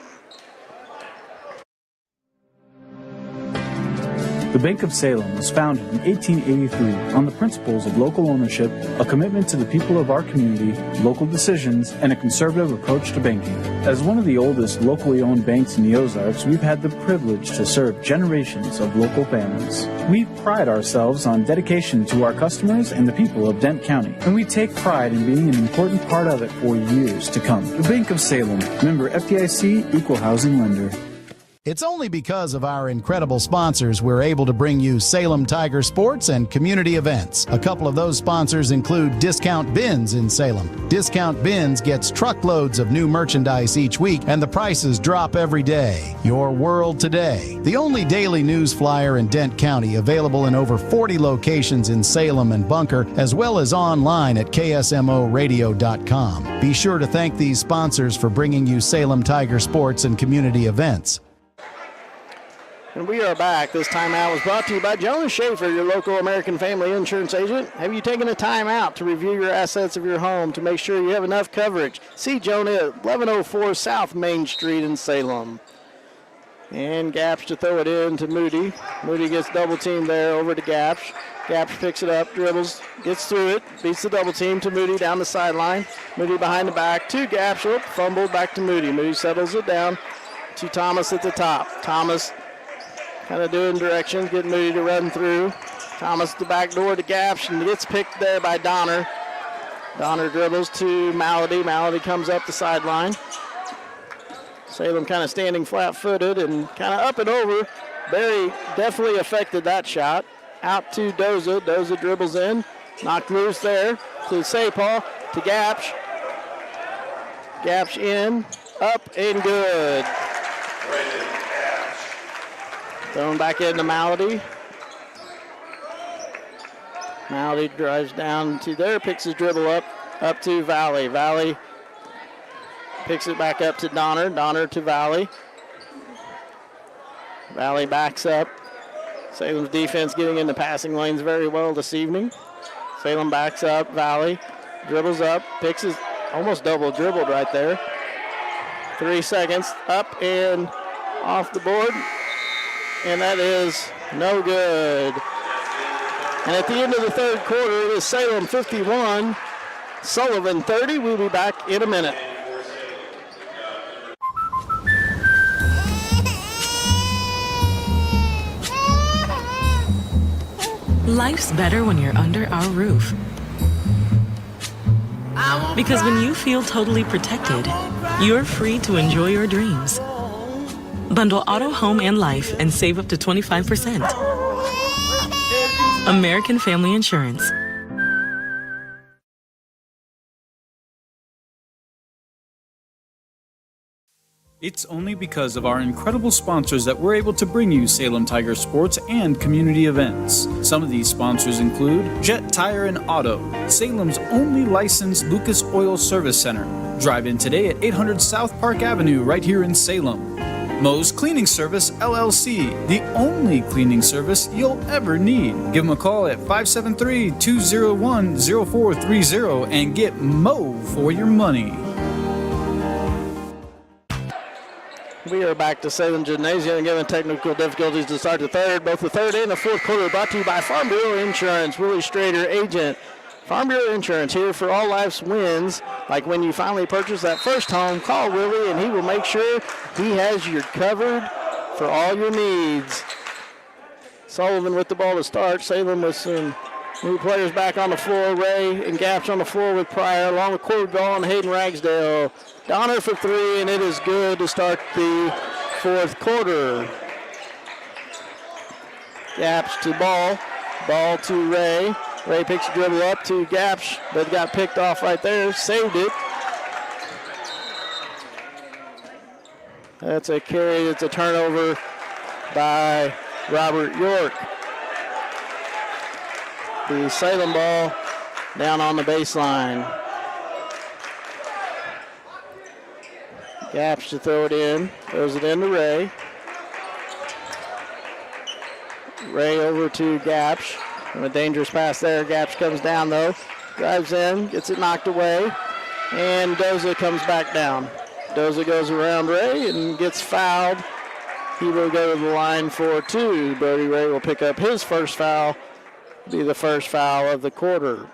The Bank of Salem was founded in 1883 on the principles of local ownership, a commitment to the people of our community, local decisions, and a conservative approach to banking. As one of the oldest locally owned banks in the Ozarks, we've had the privilege to serve generations of local families. We pride ourselves on dedication to our customers and the people of Dent County, and we take pride in being an important part of it for years to come. The Bank of Salem, member FDIC, equal housing lender. It's only because of our incredible sponsors we're able to bring you Salem Tiger sports and community events. A couple of those sponsors include Discount Bins in Salem. Discount Bins gets truckloads of new merchandise each week, and the prices drop every day. Your World Today, the only daily news flyer in Dent County, available in over 40 locations in Salem and Bunker, as well as online at KSMOradio.com. Be sure to thank these sponsors for bringing you Salem Tiger sports and community events. And we are back. This timeout was brought to you by Jonas Schaefer, your local American Family Insurance agent. Have you taken a time out to review your assets of your home to make sure you have enough coverage? See Jonah at 1104 South Main Street in Salem. And Gapsch to throw it in to Moody. Moody gets double teamed there over to Gapsch. Gapsch picks it up, dribbles, gets through it, beats the double team to Moody down the sideline. Moody behind the back to Gapsch, fumbled back to Moody. Moody settles it down to Thomas at the top. Thomas kind of doing directions, getting Moody to run through. Thomas the back door to Gapsch, and gets picked there by Donner. Donner dribbles to Malady. Malady comes up the sideline. Salem kind of standing flat-footed and kind of up and over. Barry definitely affected that shot. Out to Doza. Doza dribbles in. Knocked loose there to St. Paul, to Gapsch. Gapsch in, up and good. Thrown back into Malady. Malady drives down to there, picks his dribble up to Valley. Valley picks it back up to Donner. Donner to Valley. Valley backs up. Salem's defense getting into passing lanes very well this evening. Salem backs up. Valley dribbles up, picks his almost double dribbled right there. 3 seconds, up and off the board. And that is no good. And at the end of the third quarter, it is Salem 51, Sullivan 30. We'll be back in a minute. Life's better when you're under our roof. Because when you feel totally protected, you're free to enjoy your dreams. Bundle auto, home, and life and save up to 25%. American Family Insurance. It's only because of our incredible sponsors that we're able to bring you Salem Tiger sports and community events. Some of these sponsors include Jet Tire and Auto, Salem's only licensed Lucas Oil Service Center. Drive in today at 800 South Park Avenue right here in Salem. Mo's Cleaning Service, LLC, the only cleaning service you'll ever need. Give them a call at 573-201-0430 and get Mo for your money. We are back to Salem Gymnasium and given technical difficulties to start the third. Both the third and the fourth quarter brought to you by Farm Bureau Insurance. Willie Strader, agent. Farm Bureau Insurance, here for all life's wins. Like when you finally purchase that first home, call Willie and he will make sure he has you covered for all your needs. Sullivan with the ball to start. Salem with some new players back on the floor. Ray and Gaps on the floor with Pryor, along with Corey Ball and Hayden Ragsdale. Donner for three, and it is good to start the fourth quarter. Gaps to Ball. Ball to Ray. Ray picks a dribble up to Gaps, but got picked off right there. Saved it. That's a carry. It's a turnover by Robert York. The Salem ball down on the baseline. Gaps to throw it in. Throws it in to Ray. Ray over to Gaps. And a dangerous pass there. Gaps comes down though. Drives in. Gets it knocked away. And Doza comes back down. Doza goes around Ray and gets fouled. He will go to the line for two. Brody Ray will pick up his first foul. Be the first foul of the quarter.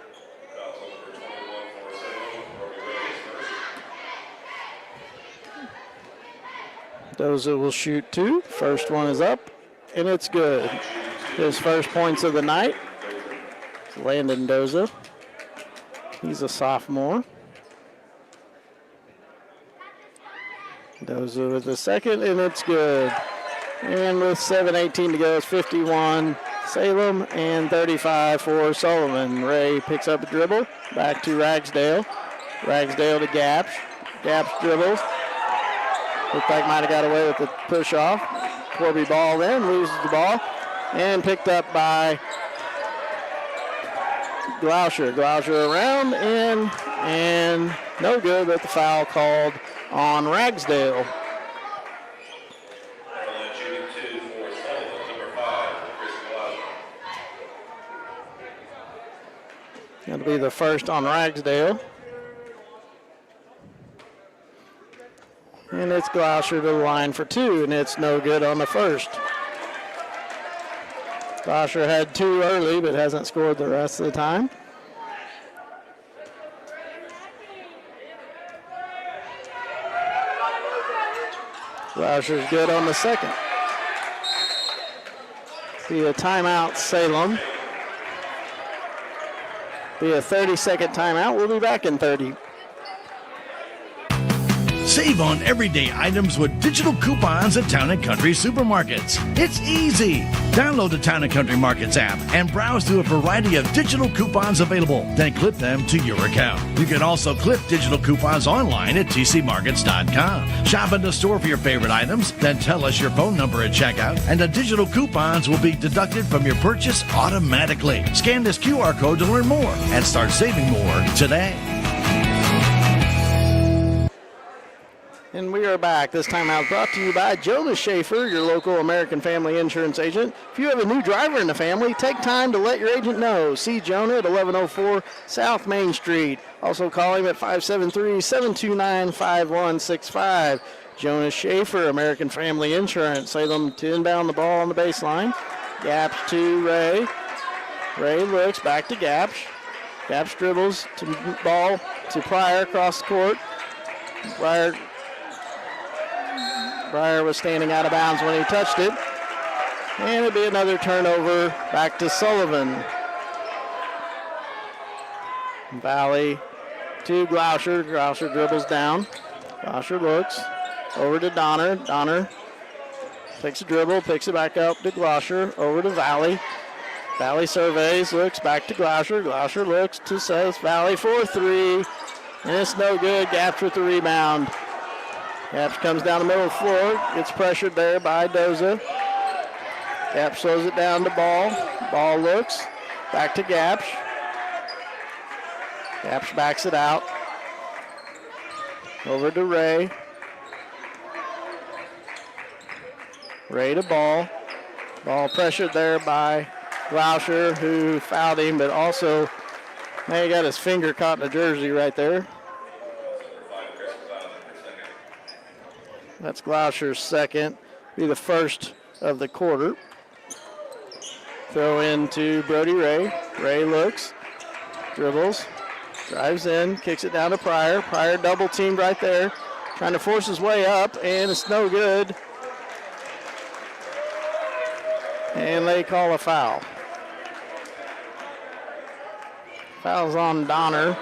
Doza will shoot two. First one is up, and it's good. His first points of the night. Landon Doza. He's a sophomore. Doza with the second, and it's good. And with 7:18 to go, it's 51 Salem and 35 for Sullivan. Ray picks up a dribble. Back to Ragsdale. Ragsdale to Gaps. Gaps dribbles. Looked like might have got away with the push off. Corby Ball then loses the ball. And picked up by Glausher. Glausher around and no good, but the foul called on Ragsdale. That'll be the first on Ragsdale. And it's Glausher to the line for two, and it's no good on the first. Glausher had two early, but hasn't scored the rest of the time. Glausher's good on the second. Be a timeout, Salem. Be a 30-second timeout. We'll be back in 30. Save on everyday items with digital coupons at Town & Country Supermarkets. It's easy. Download the Town & Country Markets app and browse through a variety of digital coupons available. Then clip them to your account. You can also clip digital coupons online at tcmarkets.com. Shop in the store for your favorite items, then tell us your phone number at checkout, and the digital coupons will be deducted from your purchase automatically. Scan this QR code to learn more and start saving more today. And we are back. This time out brought to you by Jonas Schaefer, your local American Family Insurance agent. If you have a new driver in the family, take time to let your agent know. See Jonah at 1104 South Main Street. Also call him at 573-729-5165. Jonas Schaefer, American Family Insurance. Salem to inbound the ball on the baseline. Gaps to Ray. Ray looks back to Gaps. Gaps dribbles to ball to Pryor across the court. Pryor was standing out of bounds when he touched it. And it'll be another turnover back to Sullivan. Valley to Glausher. Glausher dribbles down. Glausher looks over to Donner. Donner takes a dribble, picks it back up to Glausher, over to Valley. Valley surveys, looks back to Glausher. Glausher looks to South Valley for three. And it's no good. Gaps with the rebound. Gaps comes down the middle of the floor, gets pressured there by Doza. Gaps slows it down to Ball. Ball looks, back to Gaps. Gaps backs it out. Over to Ray. Ray to Ball. Ball pressured there by Glausher, who fouled him, but also now he got his finger caught in the jersey right there. That's Glausher's second. Be the first of the quarter. Throw into Brody Ray. Ray looks, dribbles, drives in, kicks it down to Pryor. Pryor double teamed right there, trying to force his way up, and it's no good. And they call a foul. Foul's on Donner.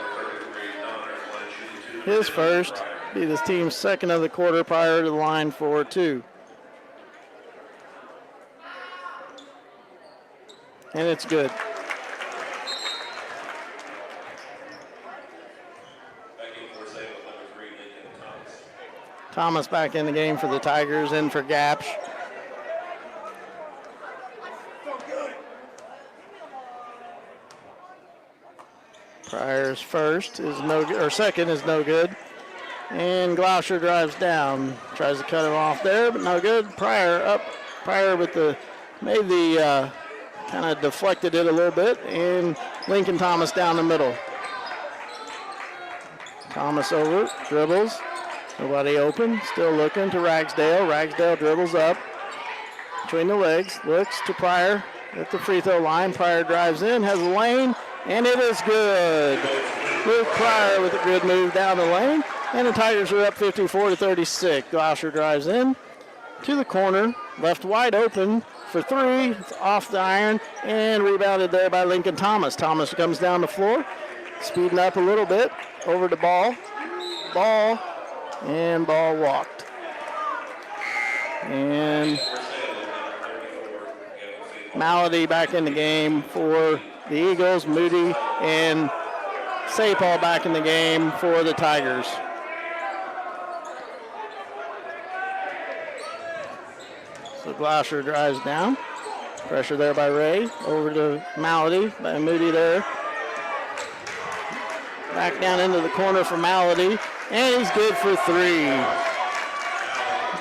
His first, be the team's second of the quarter prior to the line for 2. And it's good. Thomas back in the game for the Tigers, in for Gapsch. Pryor's first is no good, or second is no good. And Gloucester drives down. Tries to cut him off there, but no good. Pryor up. Pryor with made the kind of deflected it a little bit. And Lincoln Thomas down the middle. Thomas over, dribbles. Nobody open. Still looking to Ragsdale. Ragsdale dribbles up between the legs. Looks to Pryor at the free throw line. Pryor drives in, has a lane, and it is good. Luke Pryor with a good move down the lane. And the Tigers are up 54-36. Gloucester drives in to the corner. Left wide open for 3. It's off the iron and rebounded there by Lincoln Thomas. Thomas comes down the floor. Speeding up a little bit. Over to Ball. Ball walked. And Malady back in the game for the Eagles. Moody and Sapal back in the game for the Tigers. So Gloucester drives down. Pressure there by Ray. Over to Malady by Moody there. Back down into the corner for Malady. And he's good for 3.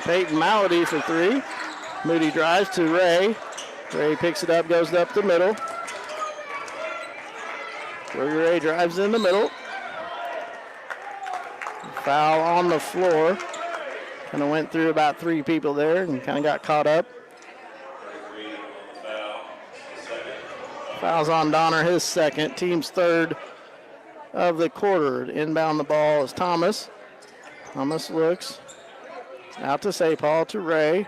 Peyton Malady for 3. Moody drives to Ray. Ray picks it up, goes up the middle. Ray drives in the middle. Foul on the floor. Kind of went through about 3 people there and kind of got caught up. Foul's on Donner, his second. Team's third of the quarter. Inbound the ball is Thomas. Thomas looks out to Sapal, to Ray.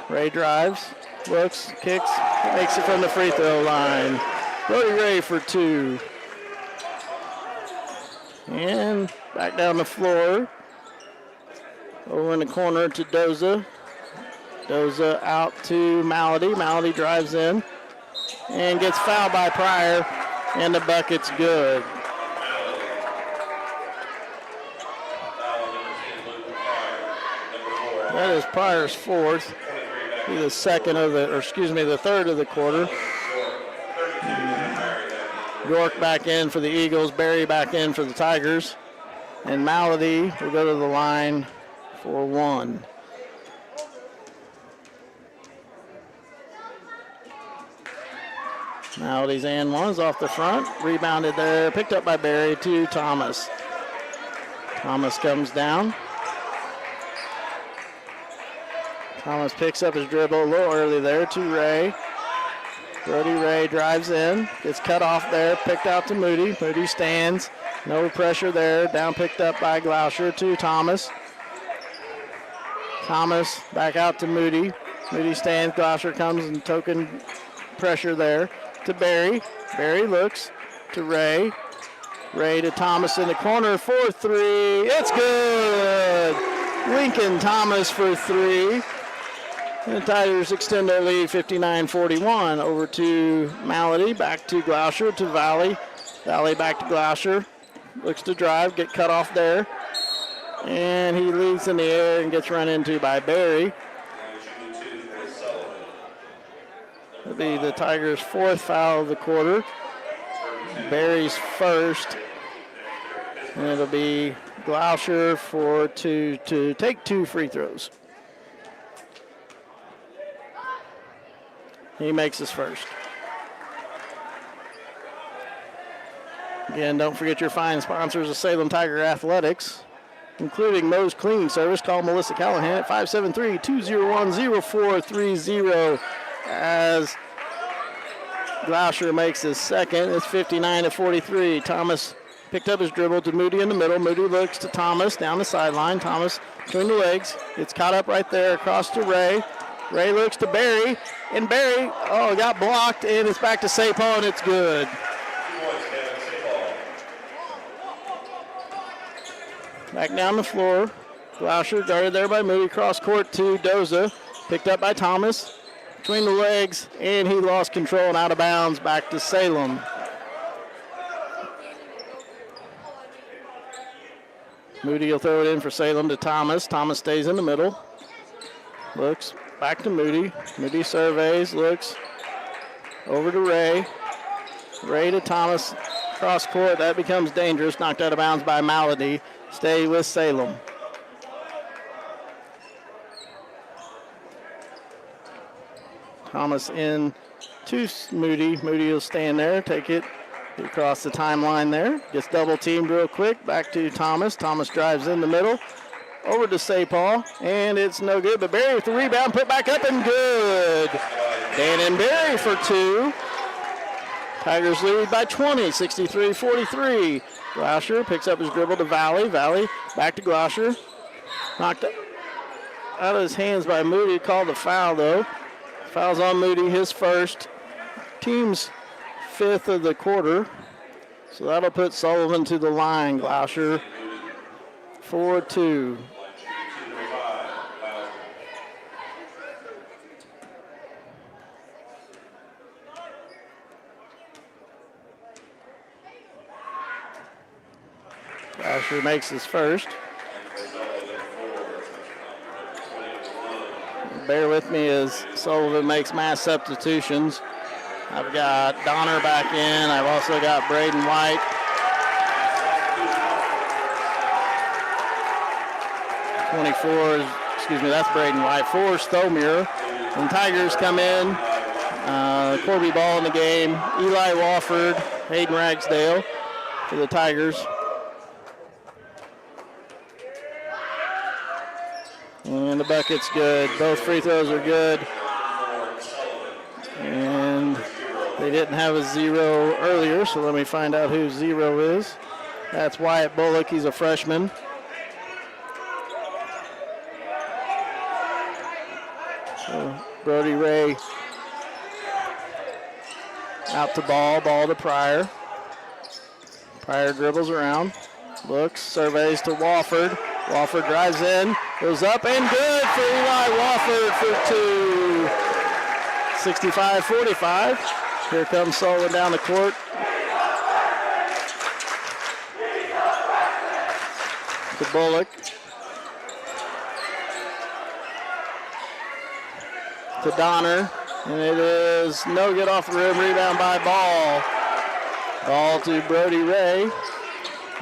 Ray drives, looks, kicks, makes it from the free throw line. Brody Ray for 2. And back down the floor. Over in the corner to Doza. Doza out to Malady. Malady drives in and gets fouled by Pryor, and the bucket's good. That is Pryor's 4th. He's the third of the quarter. York back in for the Eagles. Berry back in for the Tigers. And Malady will go to the line for 1. Malady's and 1 is off the front. Rebounded there. Picked up by Berry to Thomas. Thomas comes down. Thomas picks up his dribble a little early there to Ray. Brody Ray drives in. Gets cut off there. Picked out to Moody. Moody stands. No pressure there. Down picked up by Gloucester to Thomas. Thomas back out to Moody. Moody stands. Gloucester comes and token pressure there to Berry. Berry looks to Ray. Ray to Thomas in the corner for 3. It's good. Lincoln Thomas for 3. And the Tigers extend their lead 59-41 over to Malady, back to Gloucester, to Valley. Valley back to Gloucester. Looks to drive, get cut off there. And he leads in the air and gets run into by Berry. It'll be the Tigers' 4th foul of the quarter. Berry's first. And it'll be Gloucester to take 2 free throws. He makes his first. Again, don't forget your fine sponsors of Salem Tiger Athletics, including Moe's Cleaning Service. Call Melissa Callahan at 573-201-0430 as Gloucester makes his second. It's 59-43. Thomas picked up his dribble to Moody in the middle. Moody looks to Thomas down the sideline. Thomas between the legs. Gets caught up right there across to Ray. Ray looks to Barry, and Barry, got blocked, and it's back to St. Paul, and it's good. Back down the floor. Glausher guarded there by Moody. Cross court to Doza. Picked up by Thomas. Between the legs, and he lost control and out of bounds. Back to Salem. Moody will throw it in for Salem to Thomas. Thomas stays in the middle. Looks back to Moody. Moody surveys, looks over to Ray. Ray to Thomas. Cross court, that becomes dangerous. Knocked out of bounds by Malady. Stay with Salem. Thomas in to Moody. Moody will stand there, take it across the timeline there. Gets double teamed real quick. Back to Thomas. Thomas drives in the middle. Over to St. Paul, and it's no good, but Barry with the rebound, put back up and good. Dan and Barry for two. Tigers lead by 20, 63-43. Glausher picks up his dribble to Valley. Valley back to Glausher. Knocked out of his hands by Moody. Called the foul, though. Foul's on Moody, his first. Team's fifth of the quarter. So that'll put Sullivan to the line. Glausher 4-2. Glausher makes his first. Bear with me as Sullivan makes mass substitutions. I've got Donner back in. I've also got Braden White. That's Braden White. 4 Stomere. And Tigers come in. Corby Ball in the game. Eli Wofford, Hayden Ragsdale for the Tigers. And the bucket's good. Both free throws are good. And they didn't have a zero earlier, so let me find out who zero is. That's Wyatt Bullock. He's a freshman. So Brody Ray out to ball to Pryor. Pryor dribbles around. Looks, surveys to Wofford. Wofford drives in, goes up and good for Eli Wofford for two. 65-45. Here comes Sullivan down the court. To Bullock. To Donner. And it is no good off the rim. Rebound by Ball. Ball to Brody Ray.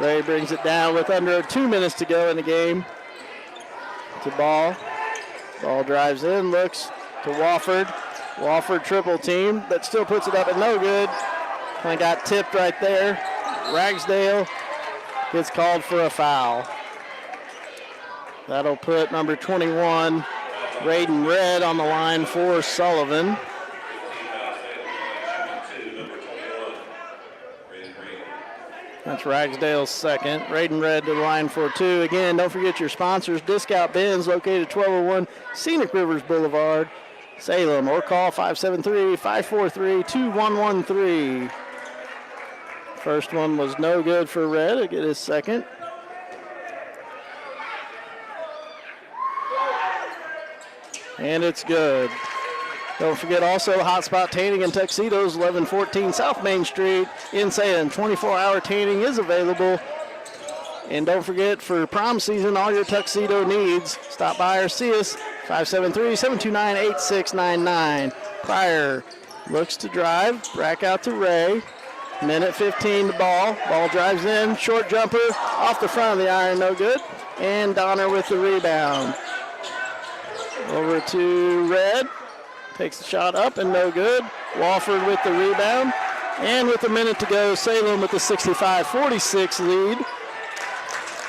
Ray brings it down with under 2 minutes to go in the game. To Ball. Ball drives in, looks to Wofford. Wofford triple team, but still puts it up and no good. Kind of got tipped right there. Ragsdale gets called for a foul. That'll put number 21, Raiden Red, on the line for Sullivan. That's Ragsdale's second. Raiden Red to the line for two. Again, don't forget your sponsors. Discount Bins, located 1201 Scenic Rivers Boulevard, Salem, or call 573-543-2113. First one was no good for Red. He'll get his second. And it's good. Don't forget also Hotspot Tanning and Tuxedos, 1114 South Main Street in Salem. 24-hour tanning is available. And don't forget, for prom season, all your tuxedo needs, stop by or see us, 573-729-8699. Pryor looks to drive, back out to Ray. Minute 15 to Ball. Ball drives in, short jumper, off the front of the iron, no good. And Donner with the rebound. Over to Red. Takes the shot up and no good. Wofford with the rebound. And with a minute to go, Salem with the 65-46 lead.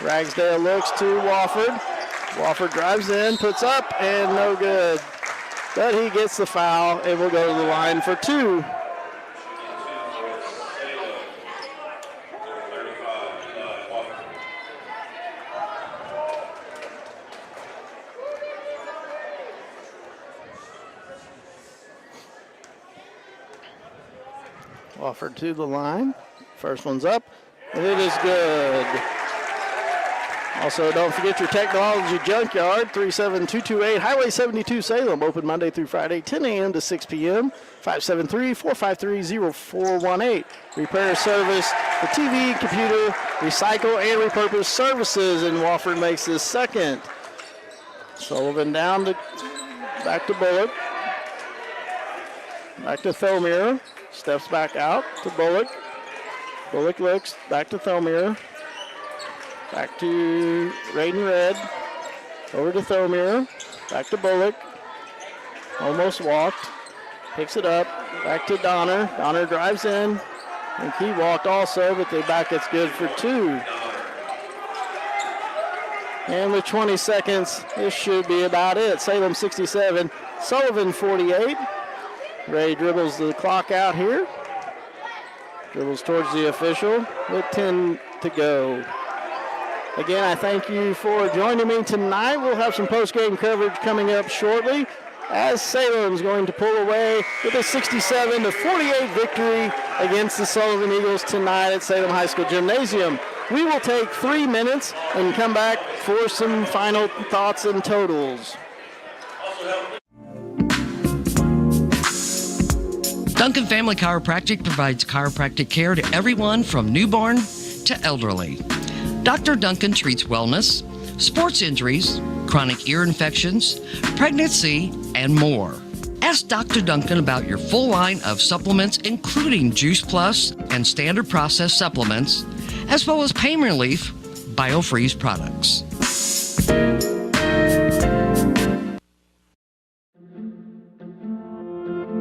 Ragsdale looks to Wofford. Wofford drives in, puts up, and no good. But he gets the foul and will go to the line for two. Offered to the line. First one's up, and it is good. Also, don't forget your technology junkyard, 37228 Highway 72 Salem, open Monday through Friday, 10 a.m. to 6 p.m., 573-453-0418. Repair service, the TV, computer, recycle, and repurpose services, and Wofford makes this second. Sullivan down to, back to Bullock. Back to Thelmere. Steps back out to Bullock. Bullock looks back to Thelmere. Back to Raiden Red. Over to Thelmere. Back to Bullock. Almost walked. Picks it up. Back to Donner. Donner drives in. And he walked also, but the back it's good for 2. And with 20 seconds, this should be about it. Salem 67, Sullivan 48. Ray dribbles the clock out here. Dribbles towards the official with 10 to go. Again, I thank you for joining me tonight. We'll have some post-game coverage coming up shortly as Salem's going to pull away with a 67-48 victory against the Sullivan Eagles tonight at Salem High School Gymnasium. We will take 3 minutes and come back for some final thoughts and totals. Duncan Family Chiropractic provides chiropractic care to everyone from newborn to elderly. Dr. Duncan treats wellness, sports injuries, chronic ear infections, pregnancy, and more. Ask Dr. Duncan about your full line of supplements, including Juice Plus and standard processed supplements, as well as pain relief, BioFreeze products.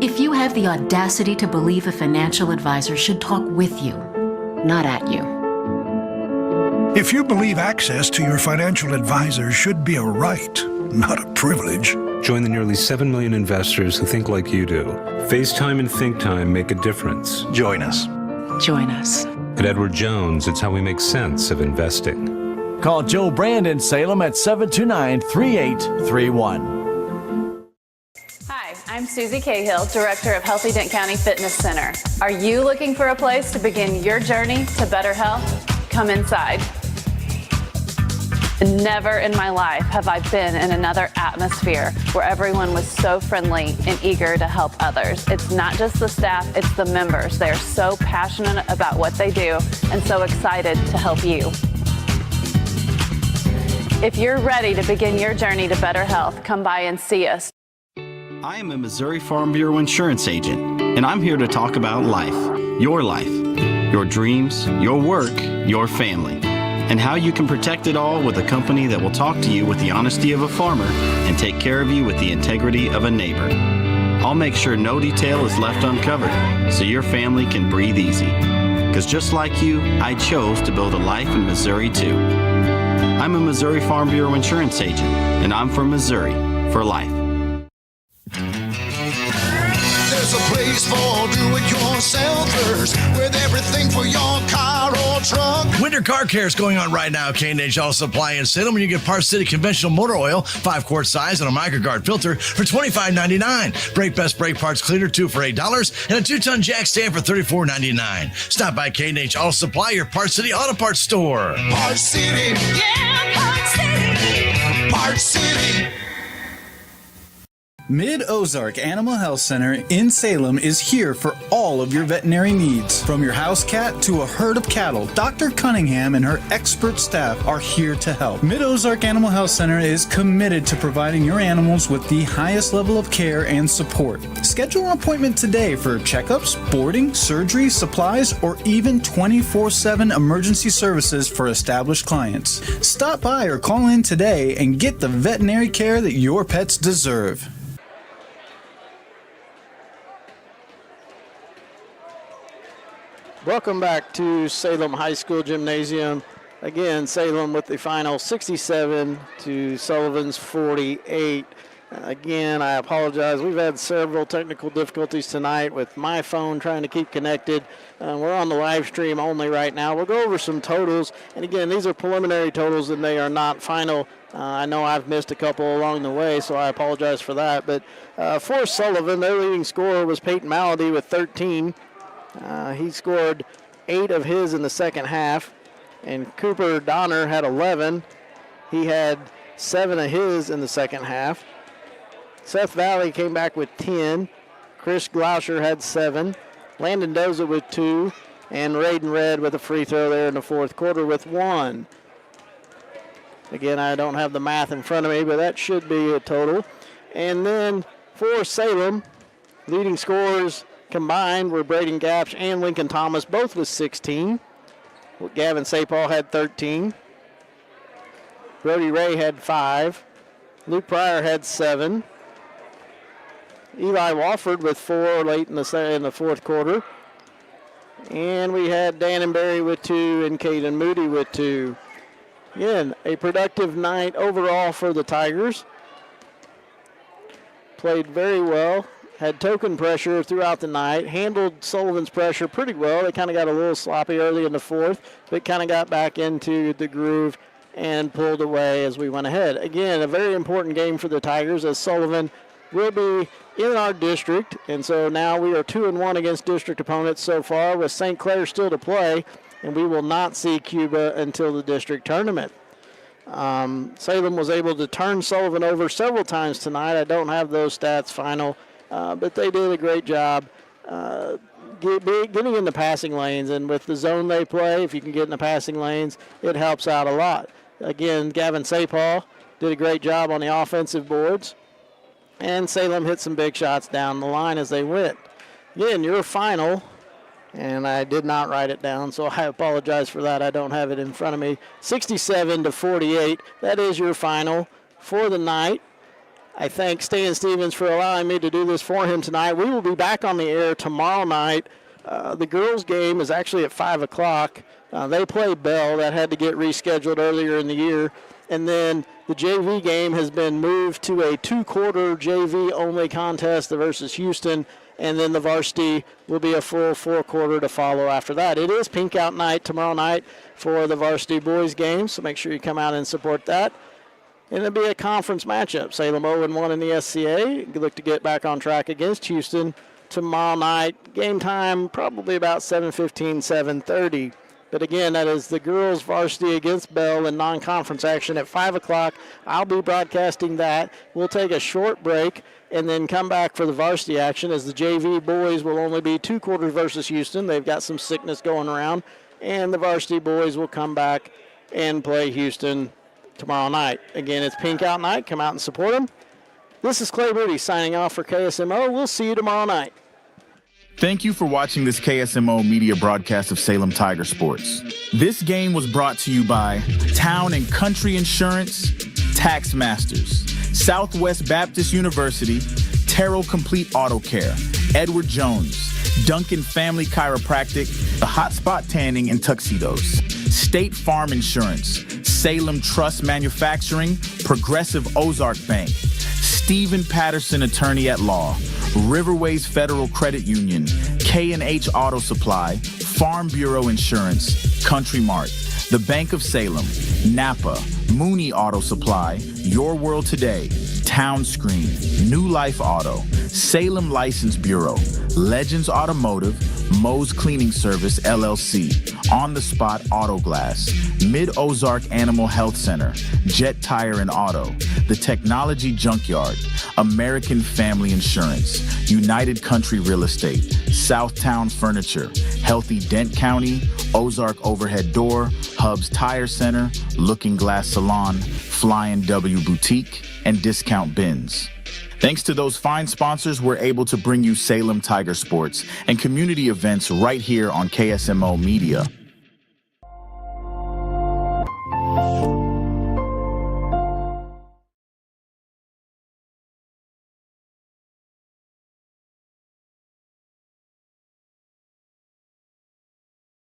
If you have the audacity to believe a financial advisor should talk with you, not at you. If you believe access to your financial advisor should be a right, not a privilege. Join the nearly 7 million investors who think like you do. FaceTime and ThinkTime make a difference. Join us. Join us. At Edward Jones, it's how we make sense of investing. Call Joe Brand in Salem at 729-3831. Hi, I'm Susie Cahill, Director of Healthy Dent County Fitness Center. Are you looking for a place to begin your journey to better health? Come inside. Never in my life have I been in another atmosphere where everyone was so friendly and eager to help others. It's not just the staff, it's the members. They are so passionate about what they do and so excited to help you. If you're ready to begin your journey to better health, come by and see us. I am a Missouri Farm Bureau insurance agent, and I'm here to talk about life, your dreams, your work, your family, and how you can protect it all with a company that will talk to you with the honesty of a farmer and take care of you with the integrity of a neighbor. I'll make sure no detail is left uncovered so your family can breathe easy. Because just like you, I chose to build a life in Missouri too. I'm a Missouri Farm Bureau insurance agent, and I'm from Missouri for life. There's a place for do-it-yourselfers with everything for your car or truck. Winter car care is going on right now. K&H Auto Supply in Salem, when you get Park City conventional motor oil, 5-quart size, and a microguard filter for $25.99. Brake Best brake parts cleaner, 2 for $8, and a 2-ton jack stand for $34.99. Stop by K&H Auto Supply, your Park City auto parts store. Park City, yeah, Park City, Park City. Mid-Ozark Animal Health Center in Salem is here for all of your veterinary needs. From your house cat to a herd of cattle, Dr. Cunningham and her expert staff are here to help. Mid-Ozark Animal Health Center is committed to providing your animals with the highest level of care and support. Schedule an appointment today for checkups, boarding, surgery, supplies, or even 24/7 emergency services for established clients. Stop by or call in today and get the veterinary care that your pets deserve. Welcome back to Salem High School Gymnasium. Again, Salem with the final 67 to Sullivan's 48. Again, I apologize. We've had several technical difficulties tonight with my phone trying to keep connected. We're on the live stream only right now. We'll go over some totals. And again, these are preliminary totals and they are not final. I know I've missed a couple along the way, so I apologize for that. But for Sullivan, their leading scorer was Peyton Malady with 13. He scored 8 of his in the second half, and Cooper Donner had 11. He had 7 of his in the second half. Seth Valley came back with 10. Chris Glauscher had 7. Landon Doza with 2. And Raiden Red with a free throw there in the fourth quarter with 1. Again, I don't have the math in front of me, but that should be a total. And then for Salem, leading scorers combined were Braden Gapsch and Lincoln Thomas, both with 16. Gavin Sapal had 13. Brody Ray had 5. Luke Pryor had 7. Eli Wofford with 4 late in the fourth quarter. And we had Dan Berry with 2 and Caden Moody with 2. Again, a productive night overall for the Tigers. Played very well. Had token pressure throughout the night. Handled Sullivan's pressure pretty well. They kind of got a little sloppy early in the fourth, but kind of got back into the groove and pulled away as we went ahead. Again, a very important game for the Tigers as Sullivan will be in our district, and so now we are 2-1 against district opponents so far with St. Clair still to play, and we will not see Cuba until the district tournament. Salem was able to turn Sullivan over several times tonight. I don't have those stats final, but they did a great job getting in the passing lanes, and with the zone they play, if you can get in the passing lanes, it helps out a lot. Again, Gavin Sapal did a great job on the offensive boards, and Salem hit some big shots down the line as they went. Again, your final, and I did not write it down, so I apologize for that. I don't have it in front of me. 67-48. That is your final for the night. I thank Stan Stevens for allowing me to do this for him tonight. We will be back on the air tomorrow night. The girls' game is actually at 5 o'clock. They play Bell. That had to get rescheduled earlier in the year. And then the JV game has been moved to a 2-quarter JV-only contest versus Houston. And then the varsity will be a full 4-quarter to follow after that. It is Pink Out Night tomorrow night for the varsity boys game, so make sure you come out and support that. And it'll be a conference matchup. Salem 0-1 in the SCA. Look to get back on track against Houston tomorrow night. Game time probably about 7:15, 7:30. But again, that is the girls varsity against Bell in non-conference action at 5 o'clock. I'll be broadcasting that. We'll take a short break and then come back for the varsity action as the JV boys will only be 2 quarters versus Houston. They've got some sickness going around. And the varsity boys will come back and play Houston tomorrow night. Again, it's Pink Out Night. Come out and support them. This is Clay Moody signing off for KSMO. We'll see you tomorrow night. Thank you for watching this KSMO media broadcast of Salem Tiger Sports. This game was brought to you by Town and Country Insurance, Tax Masters, Southwest Baptist University, Terrell Complete Auto Care, Edward Jones, Duncan Family Chiropractic, The Hotspot Tanning and Tuxedos, State Farm Insurance, Salem Trust Manufacturing, Progressive Ozark Bank, Stephen Patterson Attorney at Law, Riverways Federal Credit Union, K&H Auto Supply, Farm Bureau Insurance, Country Mart, The Bank of Salem, Napa, Mooney Auto Supply, Your World Today, Town Screen, New Life Auto, Salem License Bureau, Legends Automotive, Moe's Cleaning Service, LLC, On the Spot Auto Glass, Mid-Ozark Animal Health Center, Jet Tire and Auto, The Technology Junkyard, American Family Insurance, United Country Real Estate, Southtown Furniture, Healthy Dent County, Ozark Overhead Door, Hubs Tire Center, Looking Glass Salon, Flying W Boutique, and Discount Bins. Thanks to those fine sponsors, we're able to bring you Salem Tiger Sports and community events right here on KSMO Media.